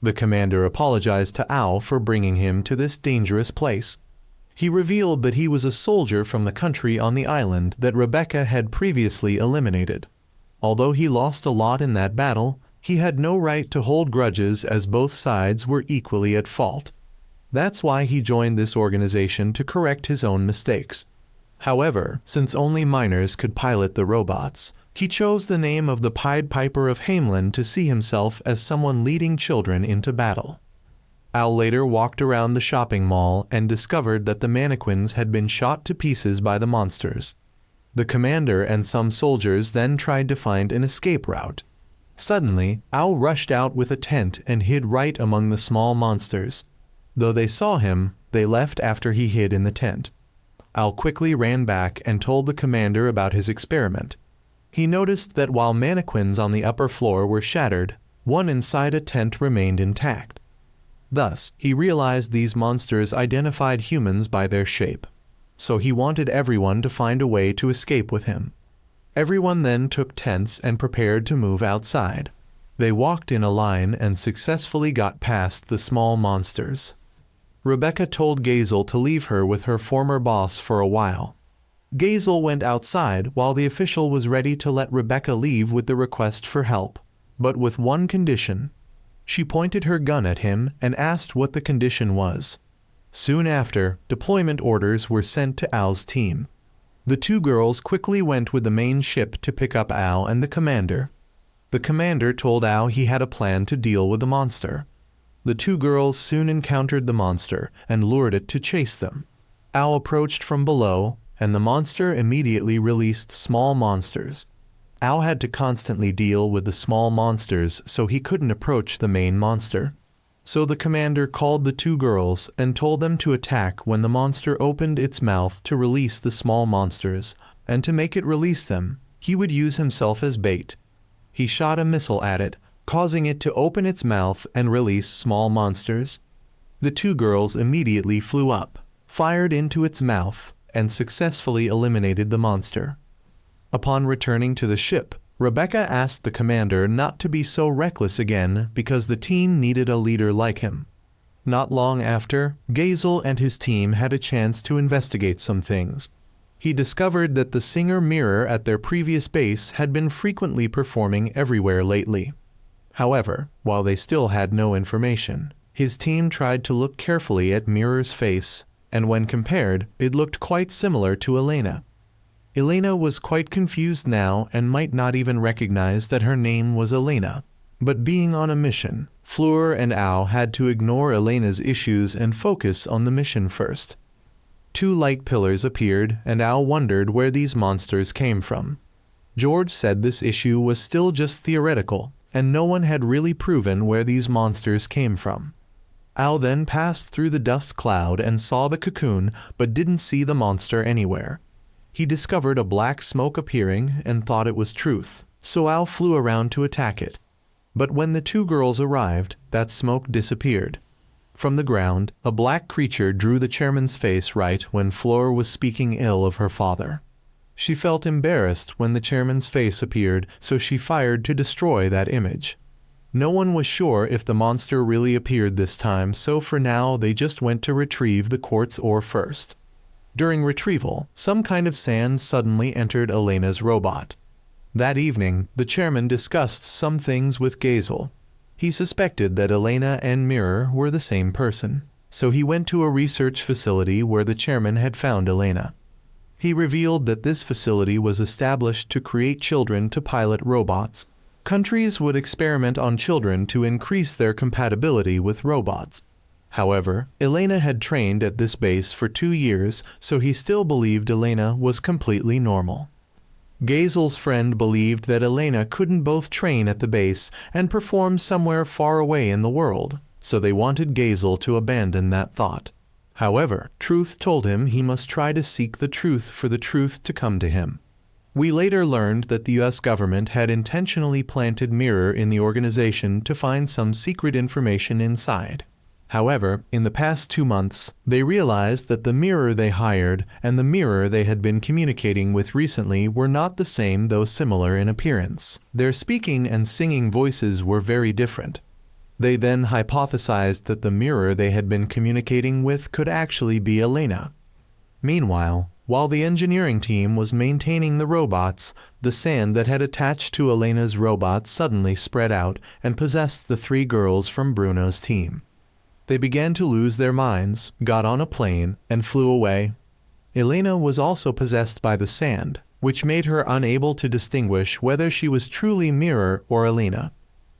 The commander apologized to Al for bringing him to this dangerous place. He revealed that he was a soldier from the country on the island that Rebecca had previously eliminated. Although he lost a lot in that battle, he had no right to hold grudges as both sides were equally at fault. That's why he joined this organization to correct his own mistakes. However, since only minors could pilot the robots, he chose the name of the Pied Piper of Hamelin to see himself as someone leading children into battle. Al later walked around the shopping mall and discovered that the mannequins had been shot to pieces by the monsters. The commander and some soldiers then tried to find an escape route. Suddenly, Al rushed out with a tent and hid right among the small monsters. Though they saw him, they left after he hid in the tent. Al quickly ran back and told the commander about his experiment. He noticed that while mannequins on the upper floor were shattered, one inside a tent remained intact. Thus, he realized these monsters identified humans by their shape. So he wanted everyone to find a way to escape with him. Everyone then took tents and prepared to move outside. They walked in a line and successfully got past the small monsters. Rebecca told Gazel to leave her with her former boss for a while. Gazel went outside while the official was ready to let Rebecca leave with the request for help, but with one condition. She pointed her gun at him and asked what the condition was. Soon after, deployment orders were sent to Al's team. The two girls quickly went with the main ship to pick up Al and the commander. The commander told Al he had a plan to deal with the monster. The two girls soon encountered the monster and lured it to chase them. Al approached from below, and the monster immediately released small monsters. Al had to constantly deal with the small monsters, so he couldn't approach the main monster. So the commander called the two girls and told them to attack when the monster opened its mouth to release the small monsters, and to make it release them, he would use himself as bait. He shot a missile at it, causing it to open its mouth and release small monsters. The two girls immediately flew up, fired into its mouth, and successfully eliminated the monster. Upon returning to the ship, Rebecca asked the commander not to be so reckless again because the team needed a leader like him. Not long after, Gazel and his team had a chance to investigate some things. He discovered that the singer Mirror at their previous base had been frequently performing everywhere lately. However, while they still had no information, his team tried to look carefully at Mirror's face, and when compared, it looked quite similar to Elena. Elena was quite confused now and might not even recognize that her name was Elena. But being on a mission, Fleur and Al had to ignore Elena's issues and focus on the mission first. Two light pillars appeared, and Al wondered where these monsters came from. George said this issue was still just theoretical, and no one had really proven where these monsters came from. Al then passed through the dust cloud and saw the cocoon, but didn't see the monster anywhere. He discovered a black smoke appearing and thought it was truth, so Al flew around to attack it. But when the two girls arrived, that smoke disappeared. From the ground, a black creature drew the chairman's face right when Fleur was speaking ill of her father. She felt embarrassed when the chairman's face appeared, so she fired to destroy that image. No one was sure if the monster really appeared this time, so for now they just went to retrieve the quartz ore first. During retrieval, some kind of sand suddenly entered Elena's robot. That evening, the chairman discussed some things with Gazel. He suspected that Elena and Mirror were the same person, so he went to a research facility where the chairman had found Elena. He revealed that this facility was established to create children to pilot robots. Countries would experiment on children to increase their compatibility with robots. However, Elena had trained at this base for 2 years, so he still believed Elena was completely normal. Gazel's friend believed that Elena couldn't both train at the base and perform somewhere far away in the world, so they wanted Gazel to abandon that thought. However, Truth told him he must try to seek the truth for the truth to come to him. We later learned that the US government had intentionally planted Mirror in the organization to find some secret information inside. However, in the past 2 months, they realized that the mirror they hired and the mirror they had been communicating with recently were not the same though similar in appearance. Their speaking and singing voices were very different. They then hypothesized that the mirror they had been communicating with could actually be Elena. Meanwhile, while the engineering team was maintaining the robots, the sand that had attached to Elena's robot suddenly spread out and possessed the 3 girls from Bruno's team. They began to lose their minds, got on a plane, and flew away. Elena was also possessed by the sand, which made her unable to distinguish whether she was truly Mirror or Elena.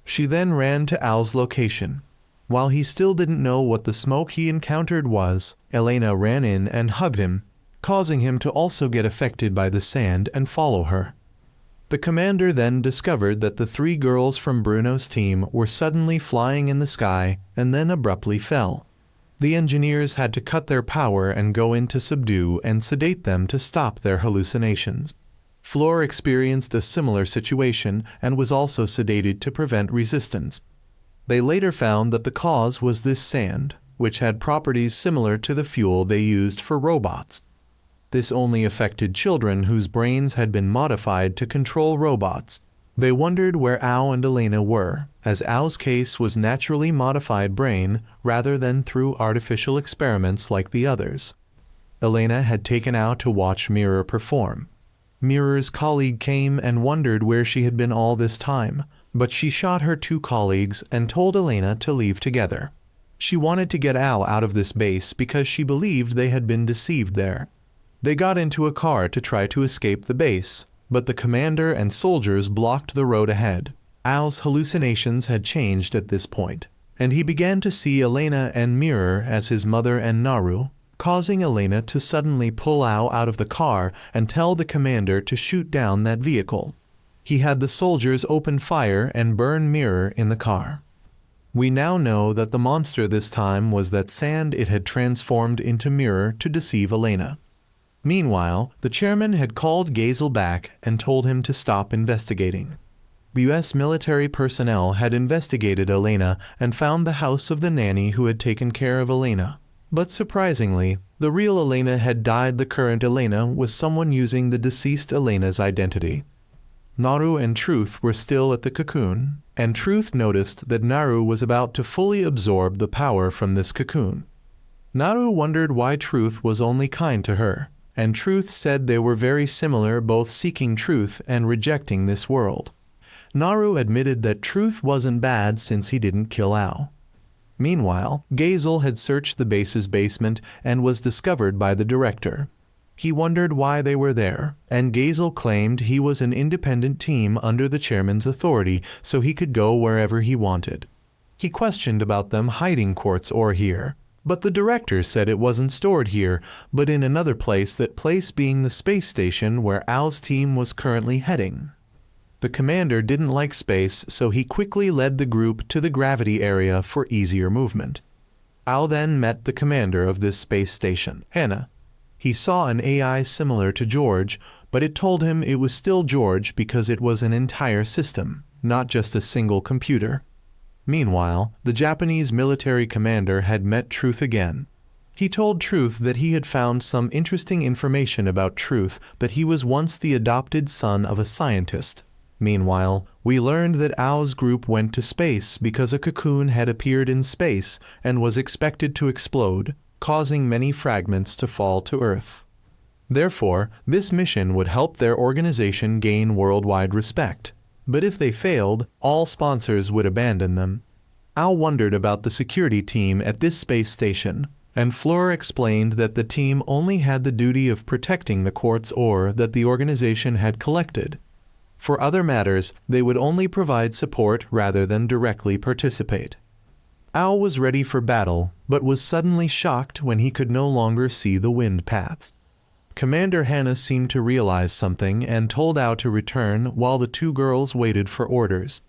She then ran to Al's location. While he still didn't know what the smoke he encountered was, Elena ran in and hugged him, causing him to also get affected by the sand and follow her. The commander then discovered that the 3 girls from Bruno's team were suddenly flying in the sky and then abruptly fell. The engineers had to cut their power and go in to subdue and sedate them to stop their hallucinations. Floor experienced a similar situation and was also sedated to prevent resistance. They later found that the cause was this sand, which had properties similar to the fuel they used for robots. This only affected children whose brains had been modified to control robots. They wondered where Ao and Elena were, as Ao's case was naturally modified brain rather than through artificial experiments like the others. Elena had taken Ao to watch Mirror perform. Mirror's colleague came and wondered where she had been all this time, but she shot her 2 colleagues and told Elena to leave together. She wanted to get Ao out of this base because she believed they had been deceived there. They got into a car to try to escape the base, but the commander and soldiers blocked the road ahead. Ao's hallucinations had changed at this point, and he began to see Elena and Mirror as his mother and Naru, causing Elena to suddenly pull Ao out of the car and tell the commander to shoot down that vehicle. He had the soldiers open fire and burn Mirror in the car. We now know that the monster this time was that sand it had transformed into Mirror to deceive Elena. Meanwhile, the chairman had called Gazel back and told him to stop investigating. The U.S. military personnel had investigated Elena and found the house of the nanny who had taken care of Elena. But surprisingly, the real Elena had died. The current Elena was someone using the deceased Elena's identity. Naru and Truth were still at the cocoon, and Truth noticed that Naru was about to fully absorb the power from this cocoon. Naru wondered why Truth was only kind to her, and Truth said they were very similar, both seeking truth and rejecting this world. Naru admitted that Truth wasn't bad since he didn't kill Ao. Meanwhile, Gazel had searched the base's basement and was discovered by the director. He wondered why they were there, and Gazel claimed he was an independent team under the chairman's authority, so he could go wherever he wanted. He questioned about them hiding quartz ore here, but the director said it wasn't stored here, but in another place, that place being the space station where Ao's team was currently heading. The commander didn't like space, so he quickly led the group to the gravity area for easier movement. Ao then met the commander of this space station, Hannah. He saw an AI similar to George, but it told him it was still George because it was an entire system, not just a single computer. Meanwhile, the Japanese military commander had met Truth again. He told Truth that he had found some interesting information about Truth, that he was once the adopted son of a scientist. Meanwhile, we learned that Ao's group went to space because a cocoon had appeared in space and was expected to explode, causing many fragments to fall to Earth. Therefore, this mission would help their organization gain worldwide respect. But if they failed, all sponsors would abandon them. Ao wondered about the security team at this space station, and Fleur explained that the team only had the duty of protecting the quartz ore that the organization had collected. For other matters, they would only provide support rather than directly participate. Ao was ready for battle, but was suddenly shocked when he could no longer see the wind paths. Commander Hannah seemed to realize something and told Ao to return while the 2 girls waited for orders.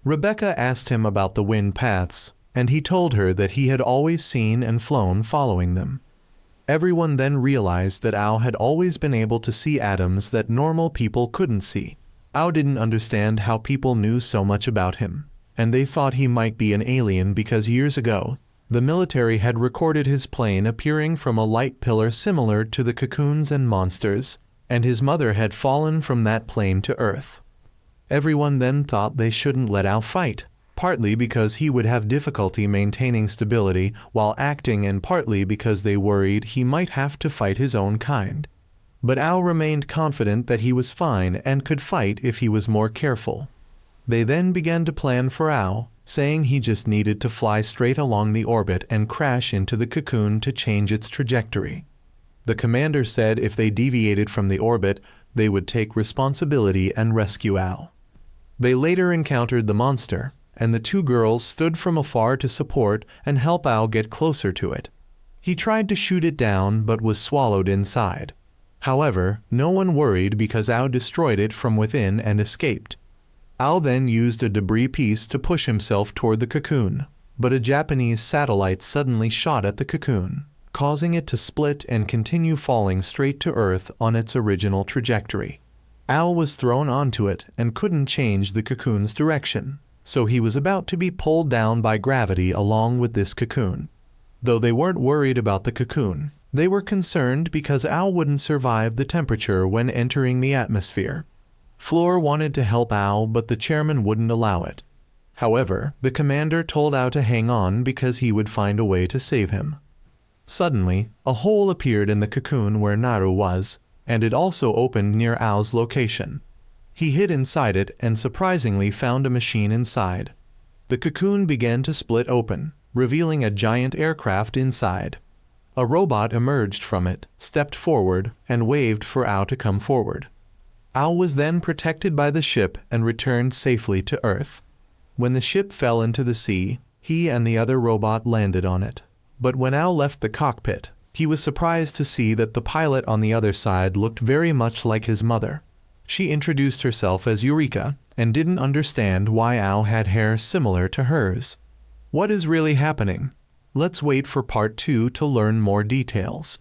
Rebecca asked him about the wind paths, and he told her that he had always seen and flown following them. Everyone then realized that Ao had always been able to see atoms that normal people couldn't see. Ao didn't understand how people knew so much about him, and they thought he might be an alien because years ago, The military had recorded his plane appearing from a light pillar similar to the cocoons and monsters, and his mother had fallen from that plane to Earth. Everyone then thought they shouldn't let Al fight, partly because he would have difficulty maintaining stability while acting and partly because they worried he might have to fight his own kind. But Al remained confident that he was fine and could fight if he was more careful. They then began to plan for Al, saying he just needed to fly straight along the orbit and crash into the cocoon to change its trajectory. The commander said if they deviated from the orbit, they would take responsibility and rescue Al. They later encountered the monster, and the two girls stood from afar to support and help Al get closer to it. He tried to shoot it down but was swallowed inside. However, no one worried because Al destroyed it from within and escaped. Al then used a debris piece to push himself toward the cocoon, but a Japanese satellite suddenly shot at the cocoon, causing it to split and continue falling straight to Earth on its original trajectory. Al was thrown onto it and couldn't change the cocoon's direction, so he was about to be pulled down by gravity along with this cocoon. Though they weren't worried about the cocoon, they were concerned because Al wouldn't survive the temperature when entering the atmosphere. Floor wanted to help Al, but the chairman wouldn't allow it. However, the commander told Al to hang on because he would find a way to save him. Suddenly, a hole appeared in the cocoon where Naru was, and it also opened near Al's location. He hid inside it and surprisingly found a machine inside. The cocoon began to split open, revealing a giant aircraft inside. A robot emerged from it, stepped forward, and waved for Al to come forward. Al was then protected by the ship and returned safely to Earth. When the ship fell into the sea, he and the other robot landed on it. But when Al left the cockpit, he was surprised to see that the pilot on the other side looked very much like his mother. She introduced herself as Eureka and didn't understand why Al had hair similar to hers. What is really happening? Let's wait for part 2 to learn more details.